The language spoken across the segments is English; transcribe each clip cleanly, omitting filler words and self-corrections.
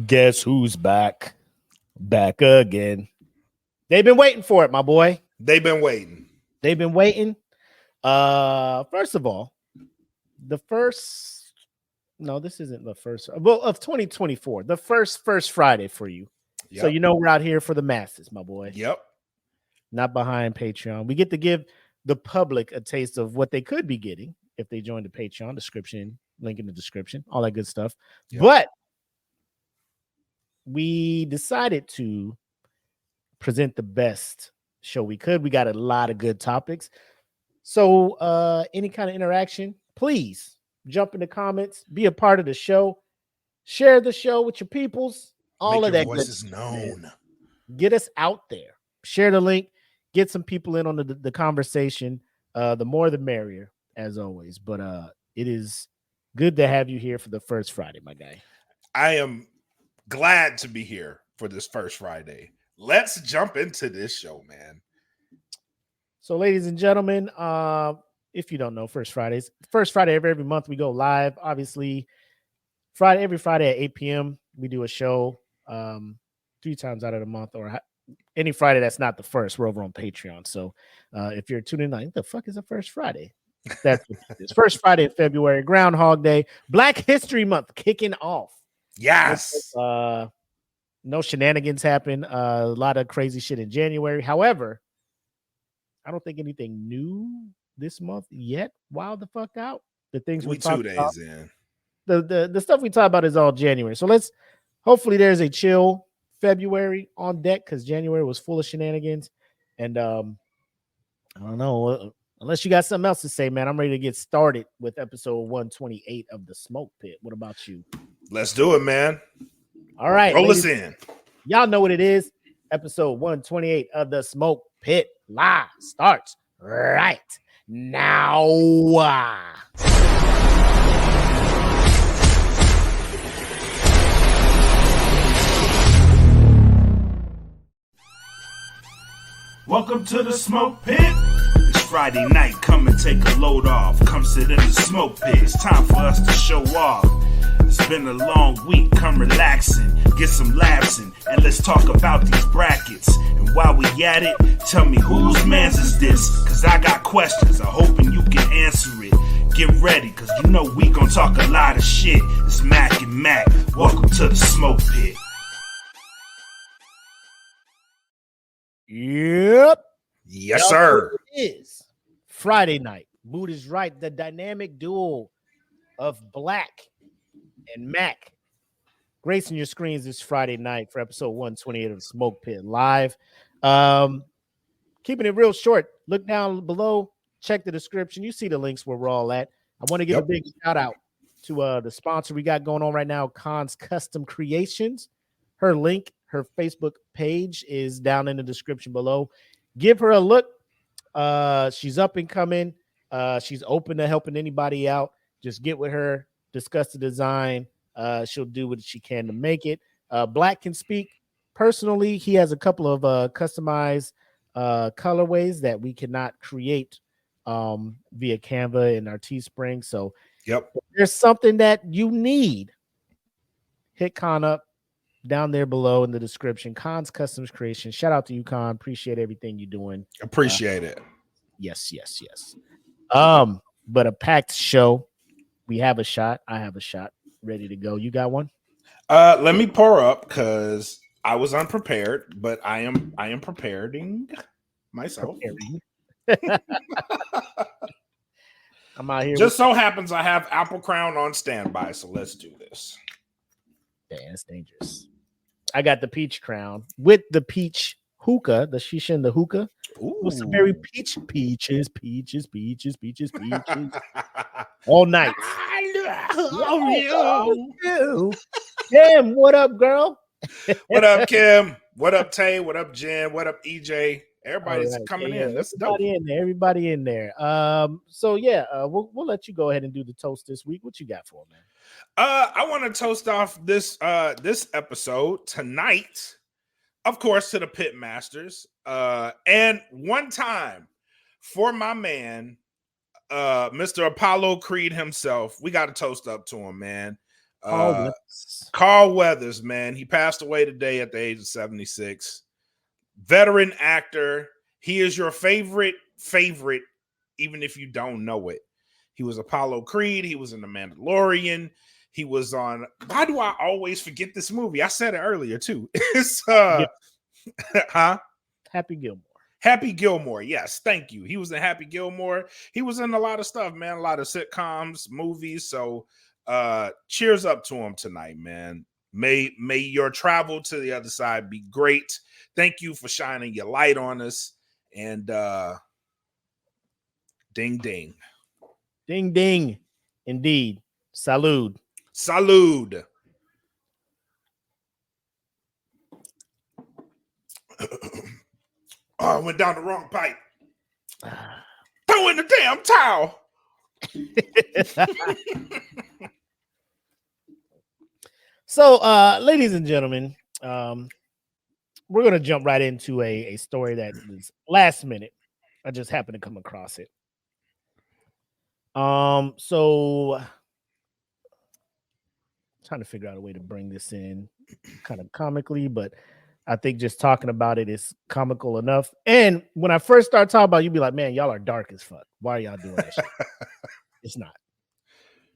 Guess who's back? Back again. They've been waiting for it, my boy. They've been waiting. First of all, this isn't the first. Well, of 2024, the first Friday for you. Yep. So you know we're out here for the masses, my boy. Yep. Not behind Patreon. We get to give the public a taste of what they could be getting if they join the Patreon. Description, link in the description, all that good stuff. Yep. But we decided to present the best show we could. We got a lot of good topics. So any kind of interaction, please jump in the comments, be a part of the show, share the show with your peoples. All of that voices known. Man. Get us out there. Share the link. Get some people in on the conversation. The more the merrier, as always. But it is good to have you here for the first Friday, my guy. I am glad to be here for this first Friday. Let's jump into this show, man. So, ladies and gentlemen, if you don't know, first Friday of every month we go live. Obviously, every Friday at 8 p.m. we do a show 3 times out of the month, or any Friday that's not the first. We're over on Patreon. So, if you're tuning in, like, the fuck is the first Friday? That's what it is. First Friday in February, Groundhog Day, Black History Month kicking off. Yes. No shenanigans happen. A lot of crazy shit in January. However, I don't think anything new this month yet. Wild the fuck out. The things we 2 days about, in. The stuff we talk about is all January. So hopefully there's a chill February on deck, because January was full of shenanigans. And I don't know. Unless you got something else to say, man, I'm ready to get started with episode 128 of The Smoke Pit. What about you? Let's do it, man. All right. Roll us in. Y'all know what it is. Episode 128 of The Smoke Pit live starts right now. Welcome to the Smoke Pit. It's Friday night, come and take a load off. Come sit in the smoke pit, it's time for us to show off. It's been a long week, come relaxing, get some laughs in, and let's talk about these brackets. And while we at it, tell me whose man's is this? Cause I got questions, I'm hoping you can answer it. Get ready, cause you know we gon' talk a lot of shit. It's Mac and Mac, welcome to the Smoke Pit. Yep. Yes, sir. It is Friday night. Mood is right. The dynamic duo of Blak and Mac gracing your screens this Friday night for episode 128 of Smoke Pit Live. Keeping it real short. Look down below. Check the description. You see the links where we're all at. I want to give a big shout out to the sponsor we got going on right now, Khan's Custom Creations. Her link, her Facebook page is down in the description below. Give her a look. She's up and coming. She's open to helping anybody out. Just get with her, discuss the design. She'll do what she can to make it. Blak can speak personally. He has a couple of customized colorways that we cannot create via Canva and our Teespring. So if there's something that you need, hit Khan up. Down there below in the description, Khan's Customs Creation. Shout out to you, Khan. Appreciate everything you're doing. Appreciate it. Yes. But a packed show. We have a shot. I have a shot ready to go. You got one? Let me pour up because I was unprepared, but I am preparing myself. I'm out here. Just so happens I have Apple Crown on standby, so let's do this. Damn, it's dangerous. I got the peach crown with the peach hookah, the shisha and the hookah. With some very peaches. All night. Kim, what up, girl? What up, Kim? What up, Tay? What up, Jen? What up, EJ? Everybody's coming in. That's dope. Everybody in there. So yeah, we'll let you go ahead and do the toast this week. What you got for man? I want to toast off this episode tonight, of course, to the Pitmasters. And one time for my man, Mr. Apollo Creed himself. We got to toast up to him, man. Carl Weathers, man. He passed away today at the age of 76. Veteran actor. He is your favorite, even if you don't know it. He was Apollo Creed. He was in The Mandalorian. He was on. Why do I always forget this movie? I said it earlier too. It's Happy Gilmore. Happy Gilmore. Yes, thank you. He was in Happy Gilmore. He was in a lot of stuff, man. A lot of sitcoms, movies. So cheers up to him tonight, man. May your travel to the other side be great. Thank you for shining your light on us. And ding ding. Ding ding. Indeed. Salud. Salud. Oh, I went down the wrong pipe. Throw in the damn towel. So, ladies and gentlemen, we're going to jump right into a story that is last minute. I just happened to come across it. So trying to figure out a way to bring this in kind of comically, but I think just talking about it is comical enough. And when I first start talking about it, you'd be like, man, y'all are dark as fuck. Why are y'all doing that shit? It's not.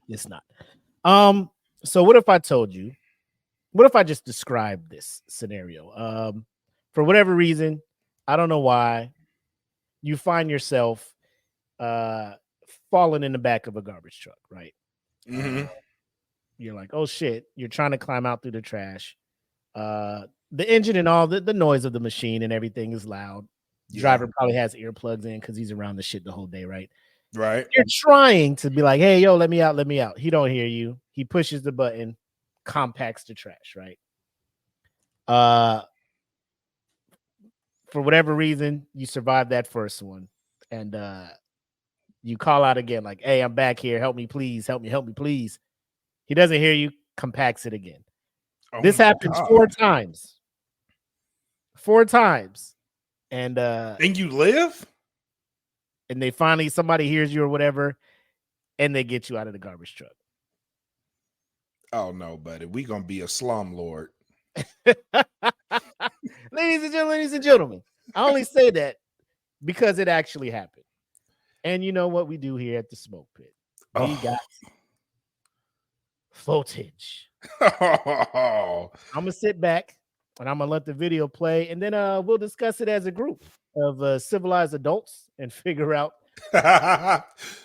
It's not. So what if I told you, what if I just described this scenario? For whatever reason, I don't know why, you find yourself falling in the back of a garbage truck, right? Mm-hmm. You're like, oh shit, you're trying to climb out through the trash. The engine and all the noise of the machine and everything is loud. Yeah. Driver probably has earplugs in because he's around the shit the whole day, right? Right. You're trying to be like, hey, yo, let me out. He don't hear you. He pushes the button, compacts the trash, right? For whatever reason, you survived that first one. And you call out again, like, hey, I'm back here. Help me, please. Help me, please. He doesn't hear you, compacts it again. Oh, this happens God. 4 times. 4 times. And you live? And they finally, somebody hears you or whatever, and they get you out of the garbage truck. Oh no, buddy. We gonna be a slum lord. Ladies and gentlemen, I only say that because it actually happened. And you know what we do here at the Smoke Pit? We got footage. I'm gonna sit back and I'm gonna let the video play, and then we'll discuss it as a group of civilized adults and figure out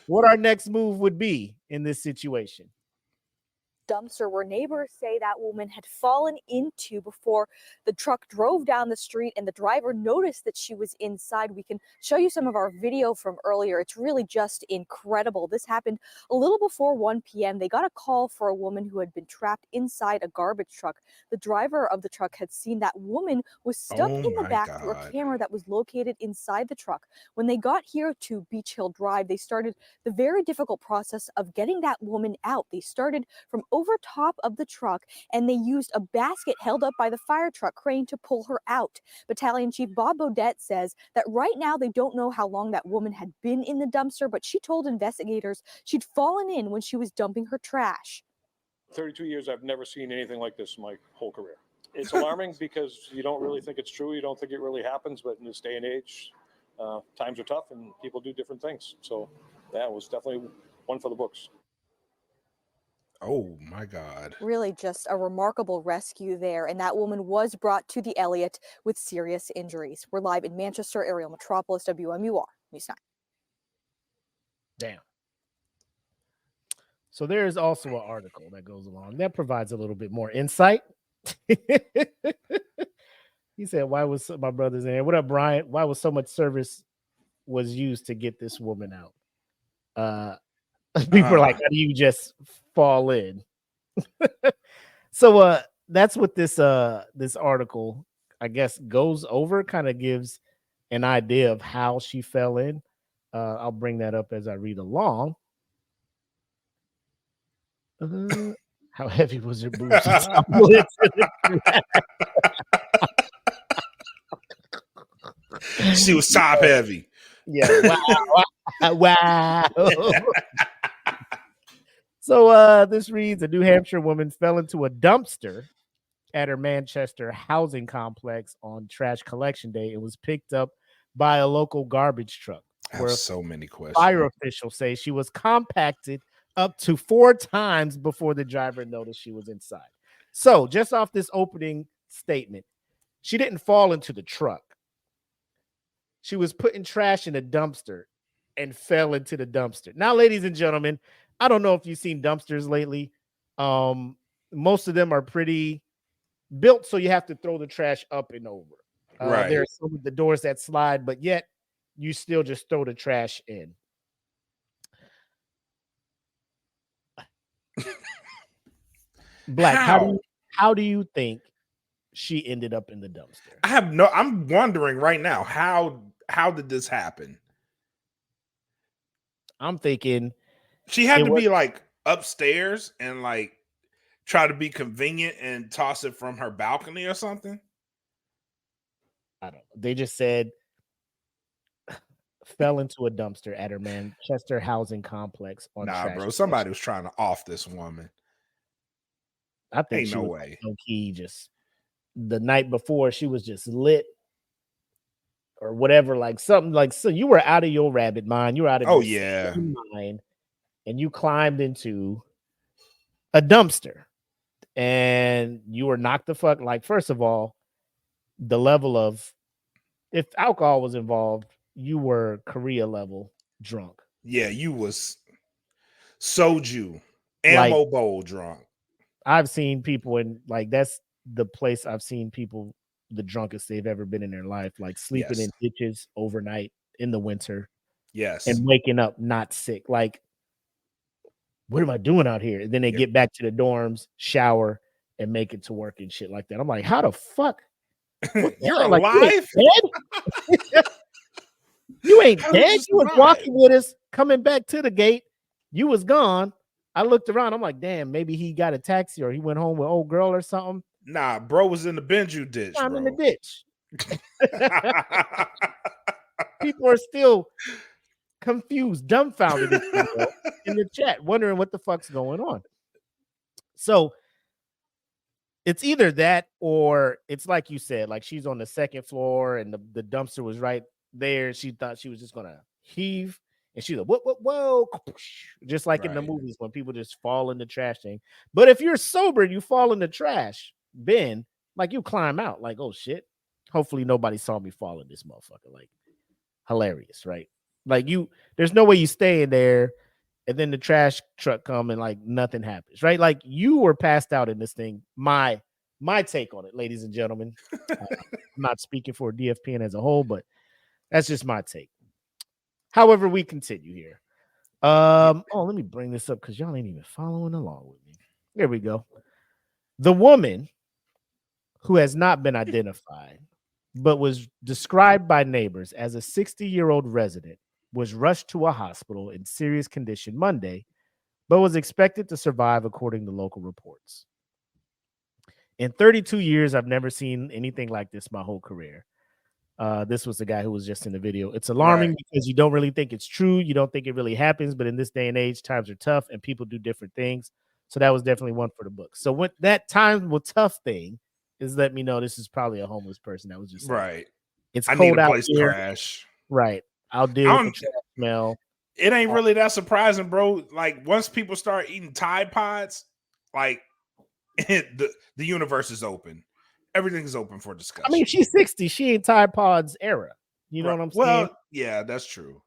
what our next move would be in this situation. Dumpster where neighbors say that woman had fallen into before the truck drove down the street and the driver noticed that she was inside. We can show you some of our video from earlier. It's really just incredible. This happened a little before 1 p.m. They got a call for a woman who had been trapped inside a garbage truck. The driver of the truck had seen that woman was stuck in the back through a camera that was located inside the truck. When they got here to Beach Hill Drive, they started the very difficult process of getting that woman out. They started from over top of the truck, and they used a basket held up by the fire truck crane to pull her out. Battalion Chief Bob Bodette says that right now they don't know how long that woman had been in the dumpster, but she told investigators she'd fallen in when she was dumping her trash. 32 years, I've never seen anything like this in my whole career. It's alarming because you don't really think it's true. You don't think it really happens, but in this day and age, times are tough and people do different things. So that was definitely one for the books. Oh my God. Really just a remarkable rescue there. And that woman was brought to the Elliott with serious injuries. We're live in Manchester, Ariel Metropolis, WMUR News 9. Damn. So there is also an article that goes along that provides a little bit more insight. He said, why was my brother's in here? What up, Brian? Why was so much service was used to get this woman out? People are like, how do you just fall in? So that's what this article, I guess, goes over, kind of gives an idea of how she fell in. I'll bring that up as I read along. How heavy was her boobs? She was top heavy. Yeah. Wow. So this reads: a New Hampshire woman fell into a dumpster at her Manchester housing complex on trash collection day and was picked up by a local garbage truck. I have so many questions. Fire officials say she was compacted up to 4 times before the driver noticed she was inside. So just off this opening statement, she didn't fall into the truck. She was putting trash in a dumpster and fell into the dumpster. Now, ladies and gentlemen, I don't know if you've seen dumpsters lately. Most of them are pretty built so you have to throw the trash up and over. Right. There are some of the doors that slide, but yet you still just throw the trash in. Blak, how do you think she ended up in the dumpster? I'm wondering right now, how did this happen? I'm thinking she had to be like upstairs and like try to be convenient and toss it from her balcony or something. I don't know. They just said fell into a dumpster at her Manchester housing complex on trash. Bro, somebody was trying to off this woman. I think ain't she no was way. Low-key just the night before she was just lit or whatever, like something like, so you were out of your rabbit mind, you were out of your mind, and you climbed into a dumpster and you were knocked the fuck, like, first of all, the level of, if alcohol was involved, you were Korea level drunk. Yeah, you was soju, ammo bowl drunk. I've seen people in, like, that's the place I've seen people the drunkest they've ever been in their life, like sleeping in ditches overnight in the winter. Yes. And waking up not sick. Like, what am I doing out here? And then they get back to the dorms, shower, and make it to work and shit like that. I'm like, how the fuck? You're alive? You ain't dead. You was walking with us, coming back to the gate. You was gone. I looked around. I'm like, damn, maybe he got a taxi or he went home with old girl or something. Nah, bro was in the Benju ditch. I'm in the ditch. People are still confused, dumbfounded in the chat, wondering what the fuck's going on. So it's either that or it's like you said, like she's on the second floor and the dumpster was right there. She thought she was just gonna heave, and she's like, whoa, just like in the movies when people just fall in the trash thing. But if you're sober and you fall in the trash bin, like you climb out, like, oh shit, hopefully nobody saw me fall in this motherfucker. Like, hilarious, right? Like, there's no way you stay in there and then the trash truck come and like nothing happens, right? Like, you were passed out in this thing. My take on it, ladies and gentlemen. I'm not speaking for DFPN as a whole, but that's just my take. However, we continue here. Let me bring this up because y'all ain't even following along with me. There we go. The woman who has not been identified, but was described by neighbors as a 60-year-old resident, was rushed to a hospital in serious condition Monday, but was expected to survive according to local reports. In 32 years, I've never seen anything like this my whole career. This was the guy who was just in the video. It's alarming because you don't really think it's true. You don't think it really happens, but in this day and age, times are tough and people do different things. So that was definitely one for the book. So when that time was tough thing is, let me know this is probably a homeless person that was just right. It's I cold need a out place here. To crash. Right. I'll deal with the trash smell. It ain't really that surprising, bro. Like, once people start eating Tide Pods, like the universe is open. Everything's open for discussion. I mean, she's 60. She ain't Tide Pods era. You know what I'm saying? Well, yeah, that's true.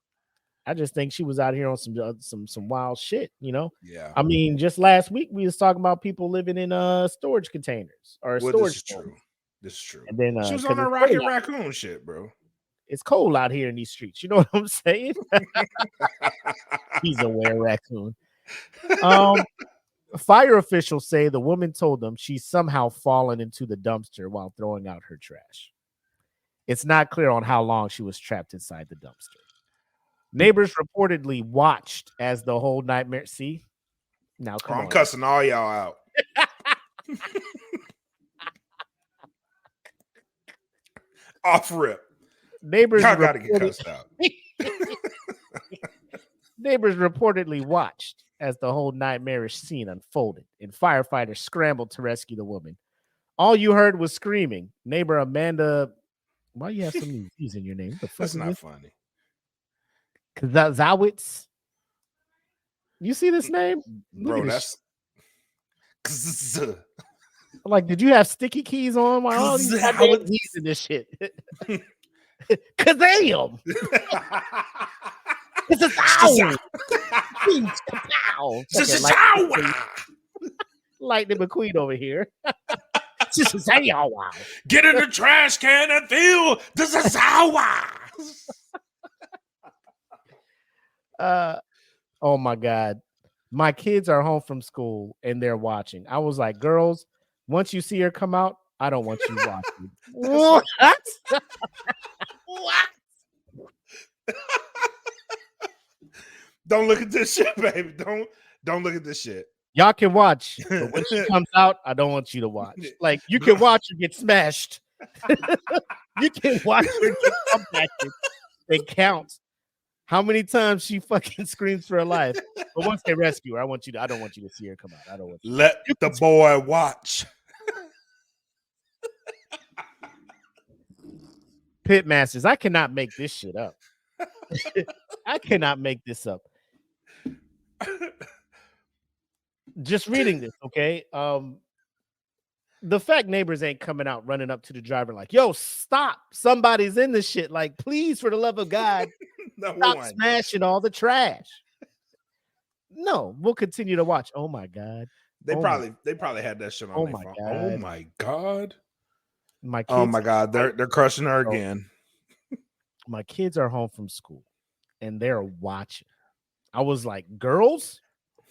I just think she was out here on some wild shit, you know? Yeah. I mean, just last week we was talking about people living in storage containers or storage. This is true. This is true. And then she was on that Rocket Raccoon shit, bro. It's cold out here in these streets. You know what I'm saying? He's a were raccoon. Fire officials say the woman told them she's somehow fallen into the dumpster while throwing out her trash. It's not clear on how long she was trapped inside the dumpster. Neighbors reportedly watched as the whole nightmare. See? Now, come on. I'm cussing all y'all out. Off rip. Neighbors gotta get cussed out. Neighbors reportedly watched as the whole nightmarish scene unfolded and firefighters scrambled to rescue the woman. All you heard was screaming. Neighbor Amanda, why you have so many Z's in your name? What the fuck That's is not this? funny. Zawitz. You see this name? Bro, Look at this that's like, did you have sticky keys on? Why all these goddamn Z's in this shit? Kazam! It's a sound. Lightning McQueen over here. Get in the trash can and feel the zazawa. Oh my God. My kids are home from school and they're watching. I was like, girls, once you see her come out, I don't want you watching. What? What? Don't look at this shit, baby. Don't look at this shit. Y'all can watch, but when she comes out, I don't want you to watch. Like, you can watch her get smashed. You can watch her get compacted. It counts how many times she fucking screams for her life. But once they rescue her, I don't want you to see her come out. I don't want you. Let the boy watch. Pitmasters, I cannot make this shit up. I cannot make this up. Just reading this, okay? The fact neighbors ain't coming out running up to the driver like, yo, stop. Somebody's in this shit. Like, please, for the love of God, stop smashing all the trash. No, we'll continue to watch. Oh my God. They probably had that shit on their phone. God. Oh my God. My kids, oh my God. They're crushing her again. My kids are home from school and they're watching. I was like, girls,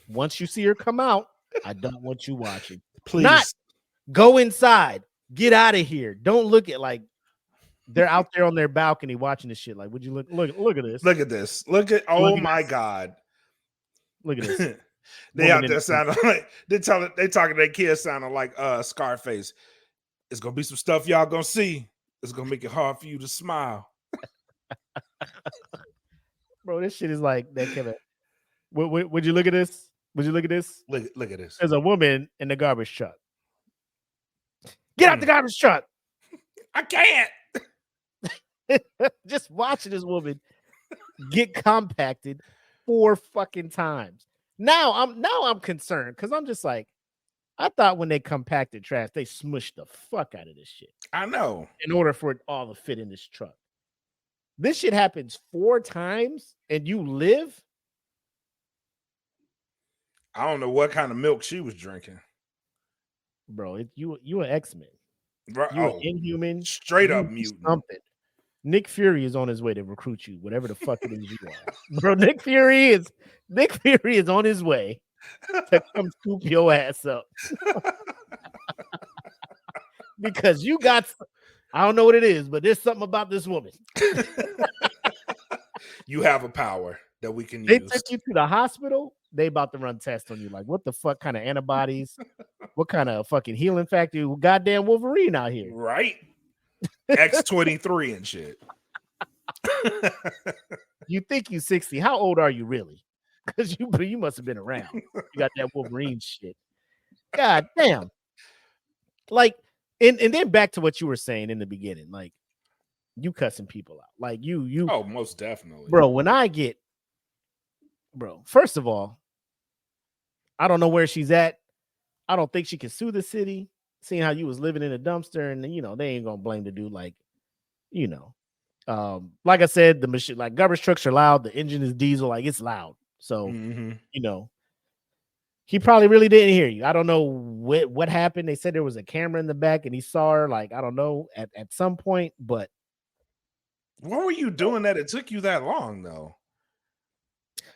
once you see her come out, I don't want you watching. Please. Not go inside. Get out of here. Don't look at like they're out there on their balcony watching this shit. Like, would you look at this? Look at this. Oh my God. Look at this. They out there sounding like they talking to their kids sounding like Scarface. It's gonna be some stuff y'all gonna see. It's gonna make it hard for you to smile. Bro, this shit is like that kind of. Would you look at this? Would you look at this? Look at this. There's a woman in the garbage truck. Get out the garbage truck. I can't. Just watching this woman get compacted 4 fucking times. Now I'm concerned because I'm just like, I thought when they compacted trash, they smushed the fuck out of this shit. I know. In order for it all to fit in this truck. This shit happens 4 times and you live. I don't know what kind of milk she was drinking. Bro, you an X-Men. Right. You an Inhuman. Straight up mutant. Something. Nick Fury is on his way to recruit you, whatever the fuck it is you are. Bro, Nick Fury is on his way to come scoop your ass up. Because you got, I don't know what it is, but there's something about this woman. You have a power that we can use. They took you to the hospital. They about to run tests on you. Like, what the fuck kind of antibodies? What kind of fucking healing factor? Goddamn Wolverine out here. Right. X-23 and shit. You think you 60. How old are you really? Because you must have been around. You got that Wolverine shit. God damn. Like, and then back to what you were saying in the beginning. Like, you cussing people out. Like, you. Oh, most definitely. Bro, first of all, I don't know where she's at. I don't think she can sue the city, seeing how you was living in a dumpster, and they ain't gonna blame the dude. Like, like I said, the machine, like garbage trucks are loud. The engine is diesel, like it's loud. So, he probably really didn't hear you. I don't know what happened. They said there was a camera in the back, and he saw her. Like, I don't know at some point, but what were you doing that it took you that long, though?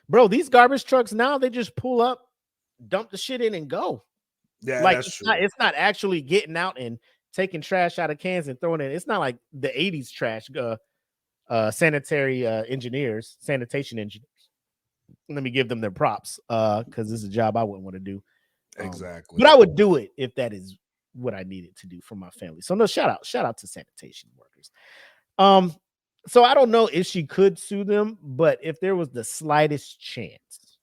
Bro, these garbage trucks now, they just pull up, dump the shit in, and go. Yeah, like that's true. It's not actually getting out and taking trash out of cans and throwing it. It's not like the 80s trash sanitary engineers, sanitation engineers. Let me give them their props because this is a job I wouldn't want to do. Exactly. But I would do it if that is what I needed to do for my family. So no, shout out to sanitation workers. So I don't know if she could sue them, but if there was the slightest chance,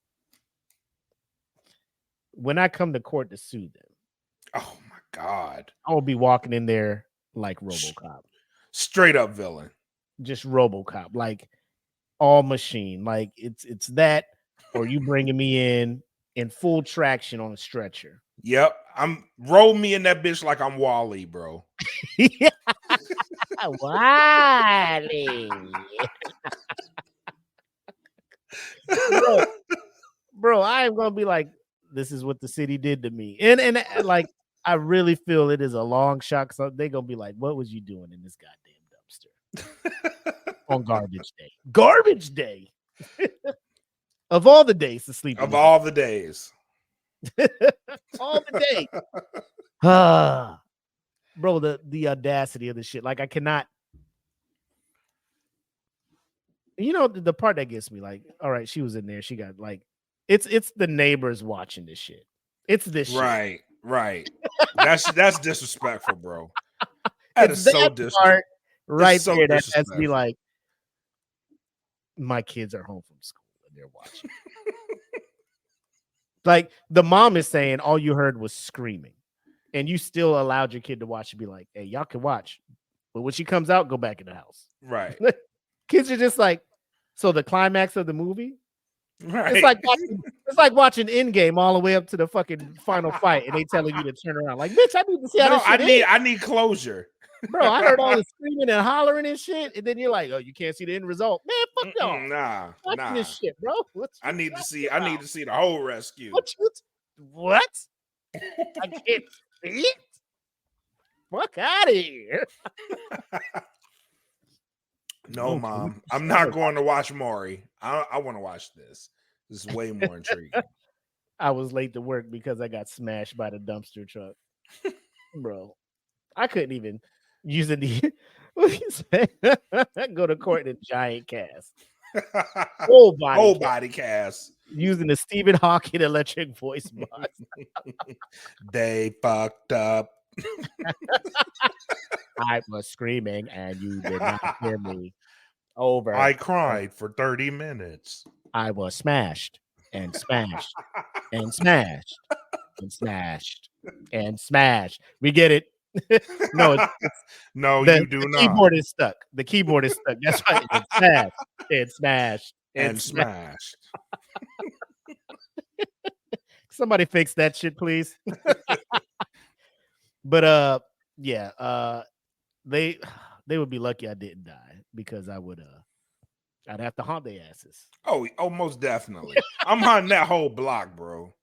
when I come to court to sue them, Oh my God. I will be walking in there like RoboCop. Straight up villain. Just RoboCop, like all machine. Like it's that, or you bringing me in full traction on a stretcher. Yep. Roll me in that bitch like I'm Wally, bro. Wally. bro, I am gonna be like, this is what the city did to me. And like I really feel it is a long shot. So they're gonna be like, what was you doing in this goddamn dumpster on garbage day? Garbage day. Of all the days to sleep. Of all the days. All the days. Bro, the audacity of the shit. Like I cannot. You know, the part that gets me, like, all right, she was in there. She got like, it's the neighbors watching this shit. It's this shit. Right. That's disrespectful, bro. That is so disrespectful. Right so there, that's me like, my kids are home from school and they're watching. Like the mom is saying all you heard was screaming, and you still allowed your kid to watch and be like, hey, y'all can watch. But when she comes out, go back in the house. Right. Kids are just like, so the climax of the movie, right. It's like watching Endgame all the way up to the fucking final fight, and they telling you to turn around. Like, bitch, I need to see how this shit I need closure. Bro, I heard all the screaming and hollering and shit, and then you're like, oh, you can't see the end result. Man, fuck y'all. Nah. This shit, bro. I need to see the whole rescue. What? I can't see it? Fuck out of here. No, Mom. I'm not going to watch Maury. I want to watch this. This is way more intriguing. I was late to work because I got smashed by the dumpster truck. Bro, I couldn't even use it. Go to court in a giant cast. Whole body cast. Using the Stephen Hawking electric voice box. They fucked up. I was screaming and you did not hear me. Over. I cried for 30 minutes. I was smashed and smashed and smashed and smashed and smashed. We get it. No, you do not. The keyboard is stuck. The keyboard is stuck. That's right. It's smashed. It's smashed. And smashed. Somebody fix that shit, please. But they would be lucky I didn't die because I'd have to haunt their asses. Oh, most definitely. I'm haunting that whole block, bro.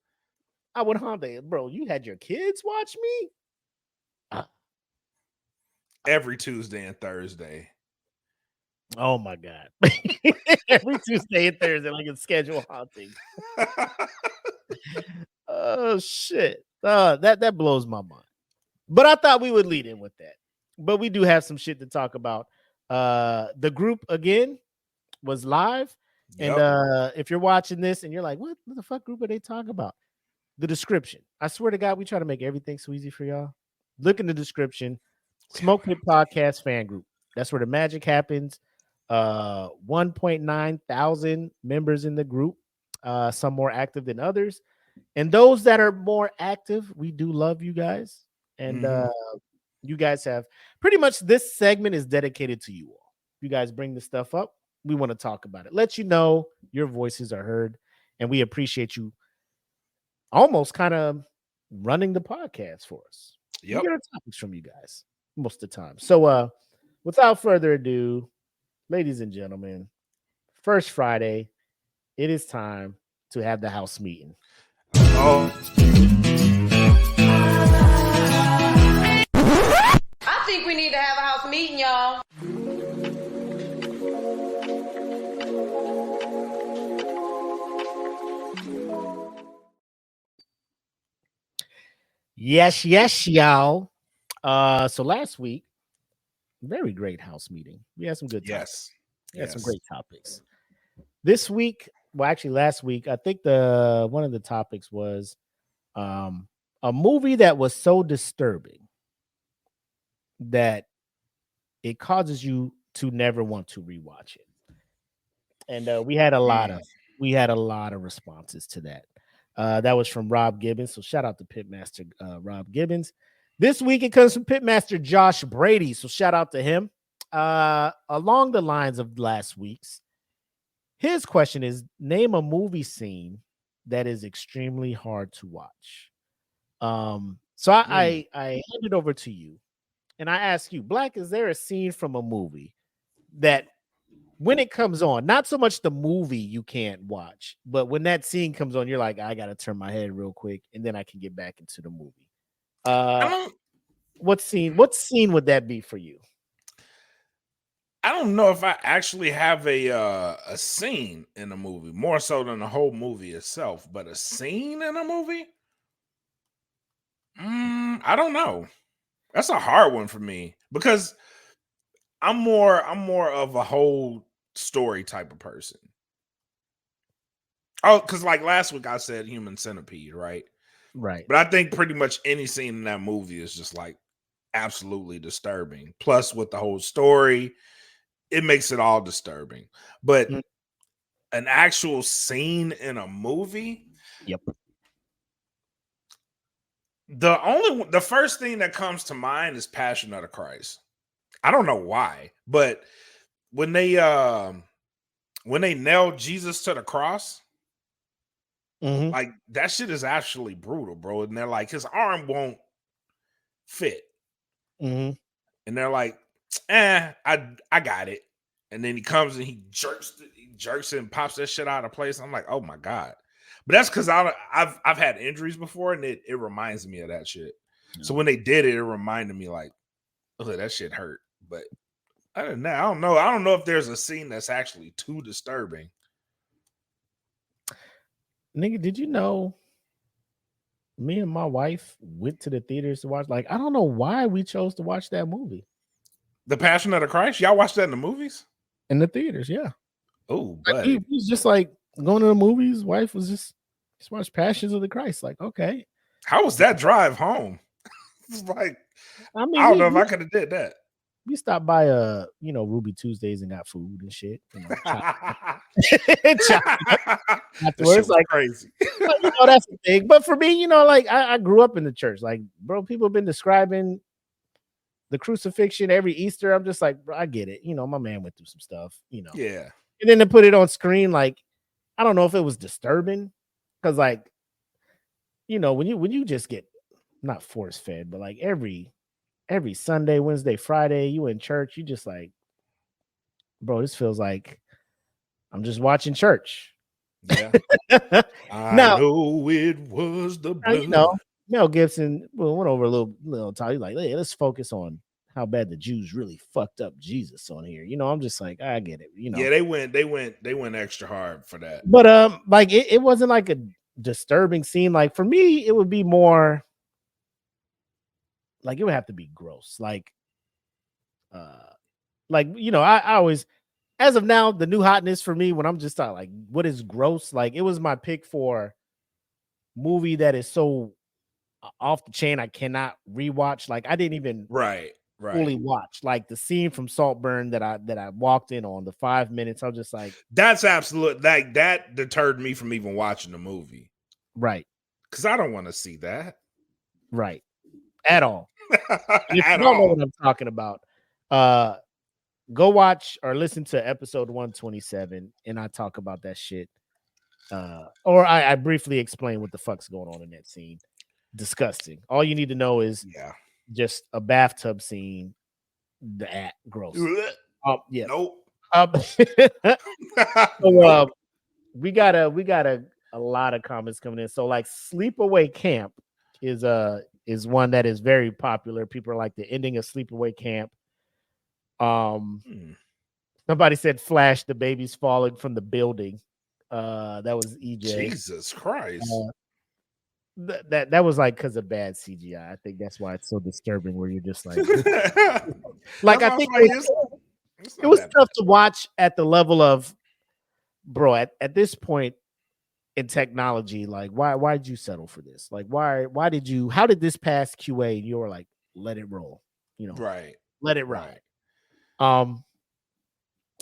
I would haunt them, bro. You had your kids watch me every Tuesday and Thursday. Oh my God. Every Tuesday and Thursday, like a schedule haunting. Oh shit. That blows my mind. But I thought we would lead in with that. But we do have some shit to talk about. The group again was live. Yep. And if you're watching this and you're like, what the fuck group are they talking about? The description. I swear to God, we try to make everything so easy for y'all. Look in the description. Smoke Pit Podcast fan group. That's where the magic happens. 1.9 thousand members in the group. Some more active than others. And those that are more active, we do love you guys. And you guys have pretty much this segment is dedicated to you all. You guys bring the stuff up. We want to talk about it. Let you know your voices are heard. And we appreciate you almost kind of running the podcast for us. Yep. We get our topics from you guys most of the time. So without further ado, ladies and gentlemen, first Friday, it is time to have the house meeting. Oh. I think we need to have a house meeting, y'all. Yes, y'all. So last week, very great house meeting. We had some good topics. We had some great topics. This week, well, actually last week, I think one of the topics was a movie that was so disturbing that it causes you to never want to rewatch it. And we had a lot of responses to that. That was from Rob Gibbons. So shout out to Pitmaster Rob Gibbons. This week it comes from Pitmaster Josh Brady. So shout out to him. Along the lines of last week's, his question is: name a movie scene that is extremely hard to watch. So I hand it over to you, and I ask you, Blak, is there a scene from a movie that when it comes on, not so much the movie you can't watch, but when that scene comes on, you're like, I gotta turn my head real quick, and then I can get back into the movie. What scene would that be for you? I don't know if I actually have a scene in a movie, more so than the whole movie itself, but a scene in a movie? I don't know. That's a hard one for me because I'm more of a whole story type of person. Oh, because like last week I said Human Centipede, right? Right. But I think pretty much any scene in that movie is just like absolutely disturbing. Plus, with the whole story, it makes it all disturbing. But an actual scene in a movie, yep. The first thing that comes to mind is Passion of the Christ. I don't know why, but when they nailed Jesus to the cross, like that shit is actually brutal, bro. And they're like, his arm won't fit, and they're like, I got it. And then he comes and he jerks it and pops that shit out of place. I'm like, oh my God. But that's because I've had injuries before, and it reminds me of that shit. Yeah. So when they did it, it reminded me like, oh, that shit hurt. But other than that, I don't know. I don't know if there's a scene that's actually too disturbing. Nigga, did you know me and my wife went to the theaters to watch? Like, I don't know why we chose to watch that movie. The Passion of the Christ? Y'all watched that in the movies? In the theaters, yeah. Oh, but he was just like going to the movies. Wife was just watch Passions of the Christ. Like, okay. How was that drive home? It's like, I don't know if I could have did that. We stopped by Ruby Tuesdays and got food and shit. Afterwards, like crazy. That's the thing. But for me, like I grew up in the church. Like, bro, people have been describing the crucifixion every Easter. I'm just like, bro, I get it. My man went through some stuff, Yeah. And then to put it on screen, like, I don't know if it was disturbing. Because like, when you just get not force fed, but like every Sunday, Wednesday, Friday, you in church, you just like, bro, this feels like I'm just watching church. Yeah. I know it was the blood. Mel Gibson went over a little time. He's like, hey, let's focus on how bad the Jews really fucked up Jesus on here. I'm just like, I get it. Yeah, they went extra hard for that. But like it wasn't like a disturbing scene. Like for me, it would be more like it would have to be gross. Like I always, as of now, the new hotness for me when I'm just like, what is gross? Like it was my pick for movie that is so off the chain I cannot rewatch. Like I didn't even fully watch like the scene from Saltburn that I walked in on the 5 minutes. I was just like, that's absolute, like that deterred me from even watching the movie. Right. Because I don't want to see that. Right. At all. If you don't know what I'm talking about, go watch or listen to episode 127 and I talk about that shit. Or I briefly explain what the fuck's going on in that scene. Disgusting. All you need to know is just a bathtub scene. That gross. Yeah. Nope. So, we got a lot of comments coming in. So like Sleepaway Camp is one that is very popular. People are like the ending of Sleepaway Camp. Somebody said Flash, the baby's falling from the building. That was EJ. Jesus Christ. That was like because of bad CGI. I think that's why it's so disturbing. Where you're just like, like I think it was tough to watch at the level of, bro. At this point in technology, like why did you settle for this? Like why did you? How did this pass QA? And you were like, let it roll. Let it ride.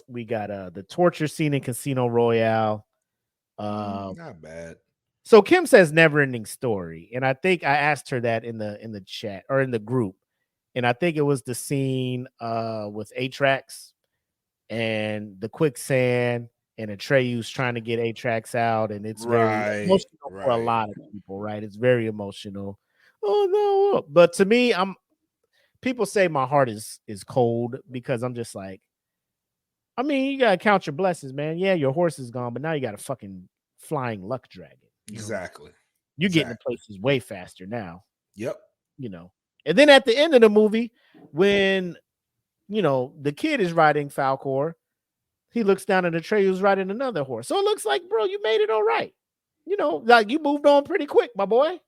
We got the torture scene in Casino Royale. Not bad. So Kim says never ending story. And I think I asked her that in the chat or in the group. And I think it was the scene with Atrax and the quicksand and Atreyu's trying to get Atrax out. And it's very emotional for a lot of people, right? It's very emotional. Oh no. But to me, people say my heart is cold because I'm just like, I mean, you gotta count your blessings, man. Yeah, your horse is gone, but now you got a fucking flying luck dragon. Exactly. You're getting to places way faster now. Yep. You know. And then at the end of the movie, when the kid is riding Falcor, he looks down and Atreyu's riding another horse. So it looks like, bro, you made it all right. Like you moved on pretty quick, my boy.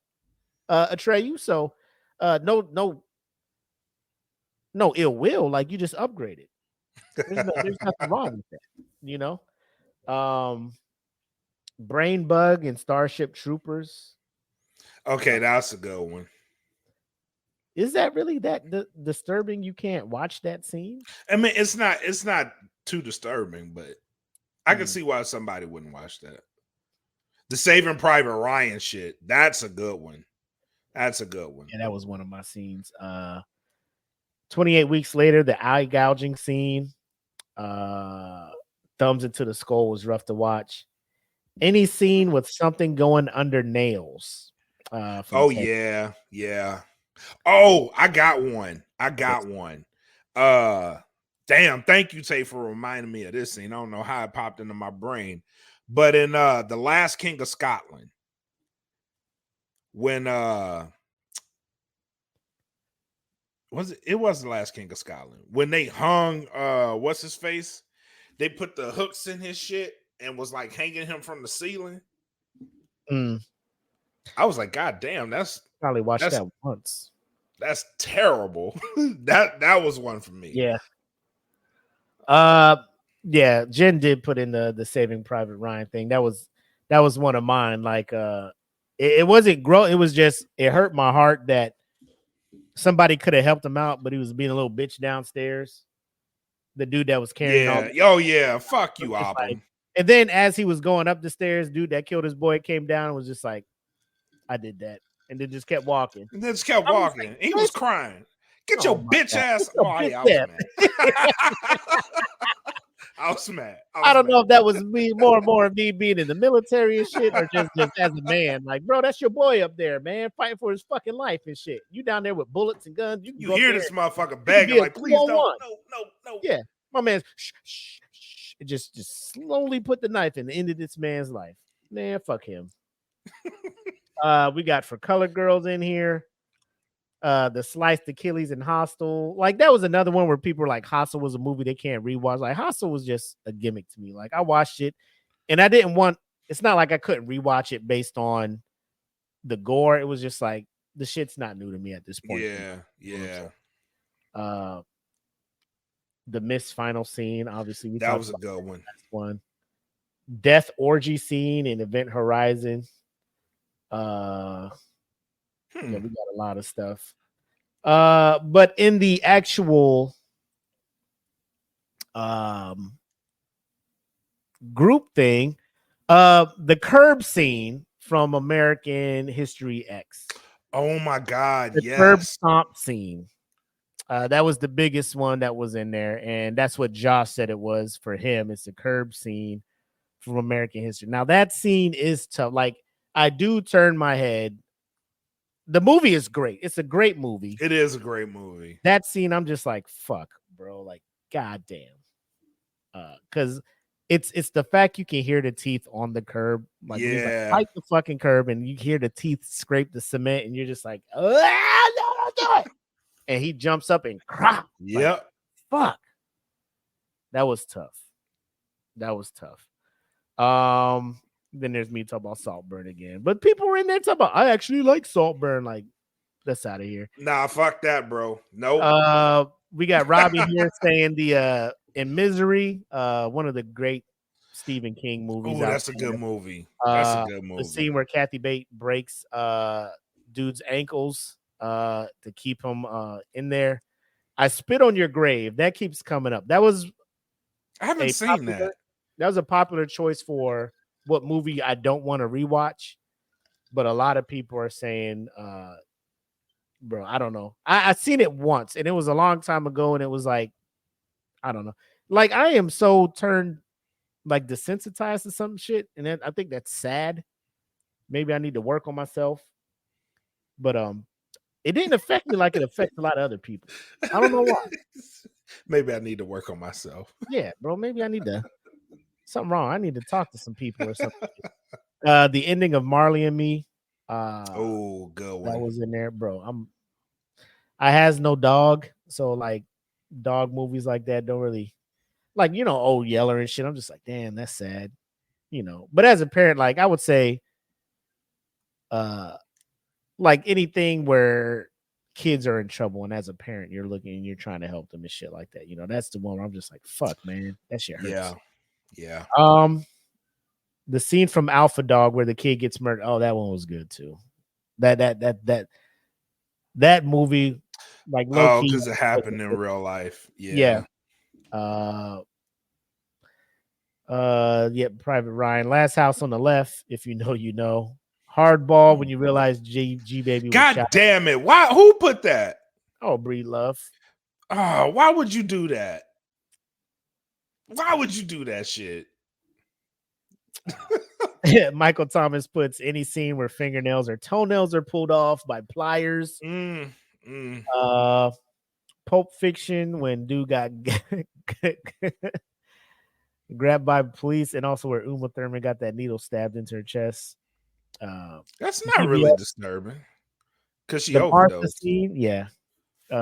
Atreyu. So no ill will. Like you just upgraded. There's nothing wrong with that. Brain Bug and Starship Troopers. Okay, that's a good one. Is that really that disturbing? You can't watch that scene? I mean, it's not too disturbing, but I can see why somebody wouldn't watch that. The Saving Private Ryan shit. That's a good one. That's a good one. Yeah, that was one of my scenes. 28 weeks later, the eye gouging scene. Thumbs into the skull was rough to watch. Any scene with something going under nails. Oh yeah. Oh, I got one. Damn, thank you, Tay, for reminding me of this scene. I don't know how it popped into my brain. But in The Last King of Scotland, when it was The Last King of Scotland, when they hung what's his face? They put the hooks in his shit and was like hanging him from the ceiling. I was like, God damn, that's probably watched that once. That's terrible. that was one for me. Yeah. Yeah, Jen did put in the Saving Private Ryan thing. That was one of mine. Like it wasn't gross, it was just it hurt my heart that somebody could have helped him out, but he was being a little bitch downstairs. The dude that was carrying oh yeah, fuck you, Album. And then as he was going up the stairs, dude that killed his boy came down and was just like, I did that. And then just kept walking. And then just kept walking. He was crying. Get your bitch ass. I was mad. I don't know if that was me more and more of me being in the military and shit, or just as a man. Like, bro, that's your boy up there, man, fighting for his fucking life and shit. You down there with bullets and guns. You hear this motherfucker begging, like, please don't. No. Yeah, my man, shh. Just slowly put the knife in and ended this man's life. Man, fuck him. We got For Color Girls in here. The Sliced Achilles and Hostel. Like that was another one where people were like, Hostel was a movie they can't rewatch. Like Hostel was just a gimmick to me. Like I watched it and I didn't want, it's not like I couldn't rewatch it based on the gore. It was just like the shit's not new to me at this point. Yeah. The Mist final scene, obviously that was a good one. Death orgy scene in Event Horizon. Yeah, we got a lot of stuff. But in the actual group thing, the curb scene from American History X. Oh my God, the curb stomp scene. That was the biggest one that was in there, and that's what Josh said it was for him. It's the curb scene from American History. Now that scene is tough. Like I do turn my head. The movie is great. It's a great movie. It is a great movie. That scene, I'm just like, fuck, bro. Like, goddamn. Because it's the fact you can hear the teeth on the curb. Like, he's like, fight the fucking curb, and you hear the teeth scrape the cement, and you're just like, no, don't do it. And he jumps up and crap. Yep. Like, fuck. That was tough. Then there's me talking about Saltburn again. But people were in there talking about, I actually like Saltburn. Like, that's out of here. Nah, fuck that, bro. Nope. We got Robbie here saying the In Misery, one of the great Stephen King movies. Oh, that's a good movie. That's a good movie. The scene where Kathy Bates breaks dude's ankles to keep him in there. I Spit on Your Grave. That keeps coming up. I haven't seen that. That was a popular choice for what movie I don't want to rewatch. but a lot of people are saying, bro, I don't know. I seen it once, and it was a long time ago, and it was like, I don't know. Like, I am so turned like desensitized to some shit, and then I think that's sad. Maybe I need to work on myself, but it didn't affect me like it affects a lot of other people. I don't know why. Maybe I need to work on myself. Yeah, bro. Maybe I need to. Something wrong. I need to talk to some people or something. The ending of Marley and Me. Oh, good one. That was in there, bro. I has no dog, so like dog movies like that don't really like, you know, Old Yeller and shit. I'm just like, damn, that's sad, you know. But as a parent, like I would say, like anything where kids are in trouble, and as a parent, you're looking and you're trying to help them and shit like that. You know, that's the one where I'm just like, fuck, man, that shit hurts. Yeah. The scene from Alpha Dog where the kid gets murdered. Oh, that one was good too. That movie, like low key, because it happened in real life. Yeah. Yeah, Private Ryan. Last House on the Left. If you know, you know. Hardball when you realize G Baby was God shot. damn it! Why? Who put that? Oh, Breed Love. Oh, why would you do that? Why would you do that shit? Michael Thomas puts any scene where fingernails or toenails are pulled off by pliers. Pulp Fiction when dude got grabbed by police, and also where Uma Thurman got that needle stabbed into her chest. That's not really disturbing because she overdosed. Scene, yeah.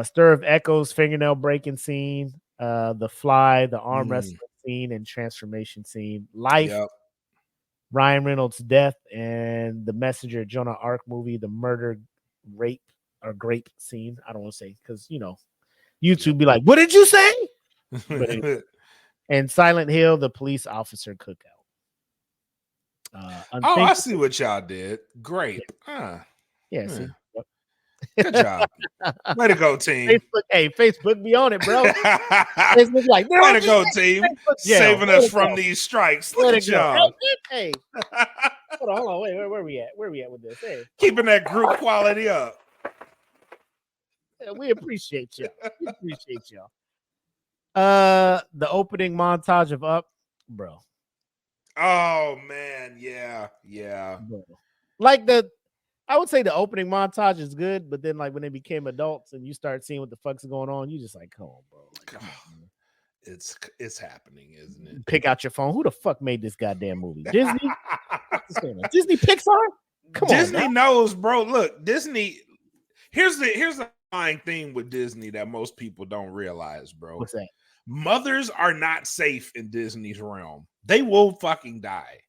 Stir of Echoes fingernail breaking scene. The Fly, the arm wrestling scene, and transformation scene. Life. Yep. Ryan Reynolds' death, and the Messenger Jonah Ark movie, the murder, rape, or grape scene. I don't want to say because you know YouTube be like, "What did you say?" But anyway. And Silent Hill, the police officer cookout. I see what y'all did. Great. Yeah. See? Good job. Way to go, team. Facebook be on it, bro. Facebook like, way to go, team. Saving us from these strikes. Look at y'all. Hey. Hold on. Wait, where we at? Where we at with this? Hey. Keeping that group quality up. We appreciate y'all. The opening montage of Up, bro. Oh man, yeah. Bro. Like I would say the opening montage is good, but then like when they became adults and you start seeing what the fuck's going on, you just like, come on, bro. Like, come on, it's happening, isn't it? Pick out your phone. Who the fuck made this goddamn movie? Disney? Disney Pixar? Come on. Disney knows, bro. Look, Disney. Here's the fine thing with Disney that most people don't realize, bro. What's that? Mothers are not safe in Disney's realm. They will fucking die.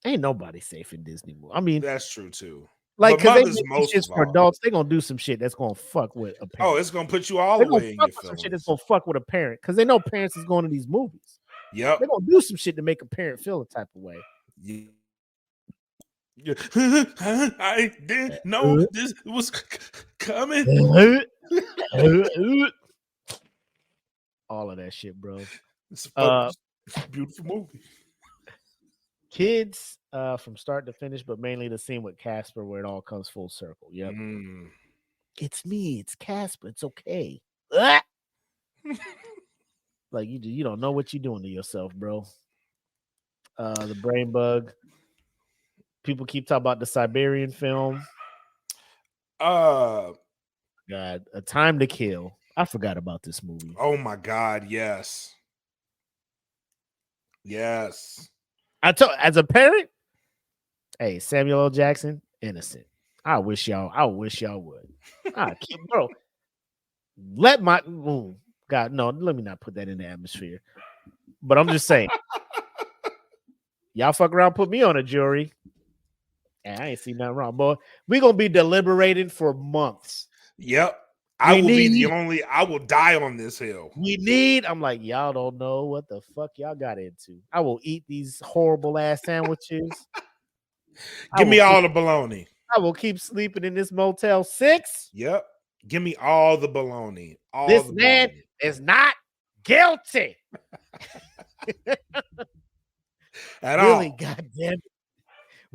Ain't nobody safe in Disney movie. I mean, that's true too. Like, because they make shit for adults, they're gonna do some shit that's gonna fuck with a parent. Oh, it's gonna put you all the way in your feelings. Some shit that's gonna fuck with a parent because they know parents is going to these movies. Yep, they're gonna do some shit to make a parent feel a type of way. Yeah. I didn't know this was coming. All of that shit, bro. It's a beautiful movie. Kids from start to finish, but mainly the scene with Casper where it all comes full circle. Yep. It's me. It's Casper. It's okay. Like you don't know what you're doing to yourself, bro. The brain bug. People keep talking about the Siberian film. God, A Time to Kill. I forgot about this movie. Oh my God, yes. Yes. As a parent, hey, Samuel L. Jackson, innocent. I wish y'all would. Bro, let me not put that in the atmosphere. But I'm just saying, y'all fuck around, put me on a jury. And I ain't seen nothing wrong, boy. We're gonna be deliberating for months. Yep. I will die on this hill. I'm like, y'all don't know what the fuck y'all got into. I will eat these horrible ass sandwiches. Give me all the bologna. I will keep sleeping in this Motel 6. Yep. Give me all the bologna. This man is not guilty. At really, all. goddamn it.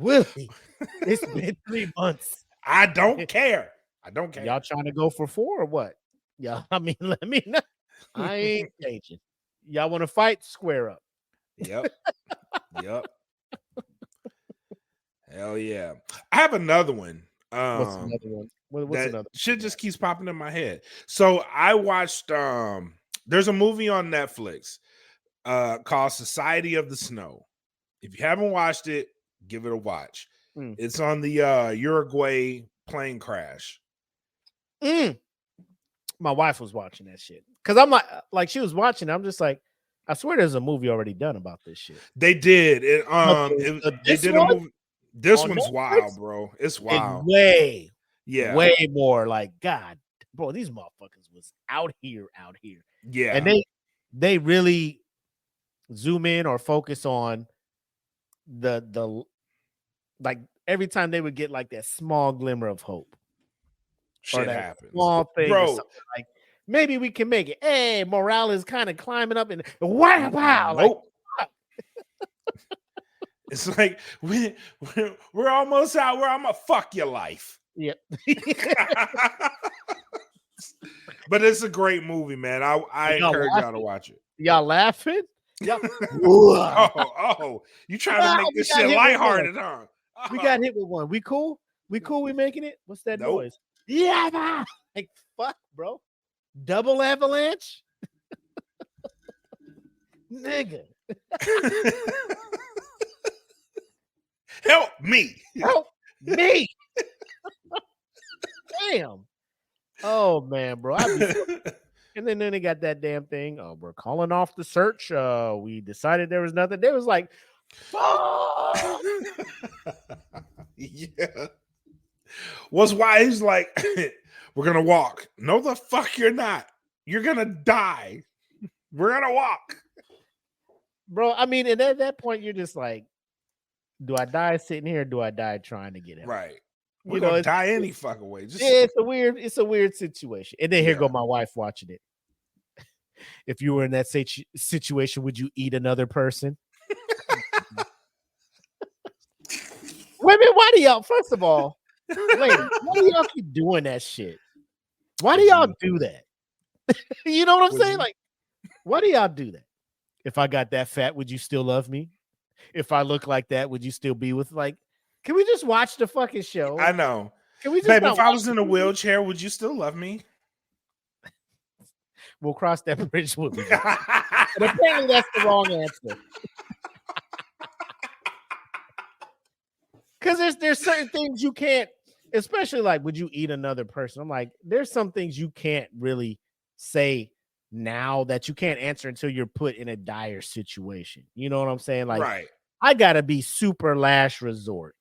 Willie, it's been 3 months. I don't care. I don't care. Y'all trying to go for 4 or what? Y'all, I mean, let me know. I ain't changing. Y'all want to fight? Square up. Yep. Yep. Hell yeah. I have another one. What's another one? What's that another shit just keeps popping in my head. So I watched there's a movie on Netflix called Society of the Snow. If you haven't watched it, give it a watch. It's on the Uruguay plane crash. My wife was watching that shit. Cause I'm like she was watching. I'm just like, I swear there's a movie already done about this shit. They did. They did a movie. This one's Netflix? wild, bro. It's wild. It's Yeah. way more like, God, bro, these motherfuckers was out here. Yeah. And they really zoom in or focus on the like every time they would get like that small glimmer of hope. Shit or that happens. small thing, Bro. or something like maybe we can make it. Hey, morale is kind of climbing up, and wow, Nope. It's like we're almost out where I'm gonna fuck your life. Yep. But it's a great movie, man. I encourage y'all to watch it. Y'all laughing? Y'all, Oh, you trying to make this shit lighthearted, huh? We got hit with one. We cool? We cool? We making it? What's that Nope. noise? Yeah, man. Like fuck, bro. Double avalanche, nigga. Help me. Help me. Damn. Oh man, bro. And then they got that damn thing. Oh, we're calling off the search. We decided there was nothing. They was like, fuck. Yeah. Was why he's like, we're gonna walk. No, the fuck you're not. You're gonna die. We're gonna walk. Bro, I mean, and at that point, you're just like, do I die sitting here or do I die trying to get out? Right. You We're know, gonna die any fucking way. Just it's a weird situation. And then here go my wife watching it. If you were in that situation, would you eat another person? Women, why do y'all, first of all, ladies, why do y'all keep doing that shit? Why do y'all do that? You know what I'm saying? Like, why do y'all do that? If I got that fat, would you still love me? If I look like that, would you still be with, like, can we just watch the fucking show? I know. Can we just Babe, if I was in a wheelchair, would you still love me? We'll cross that bridge with me. But apparently that's the wrong answer. Because there's certain things you can't, especially like, would you eat another person? I'm like, there's some things you can't really say now that you can't answer until you're put in a dire situation. You know what I'm saying? Like, right. I gotta be super last resort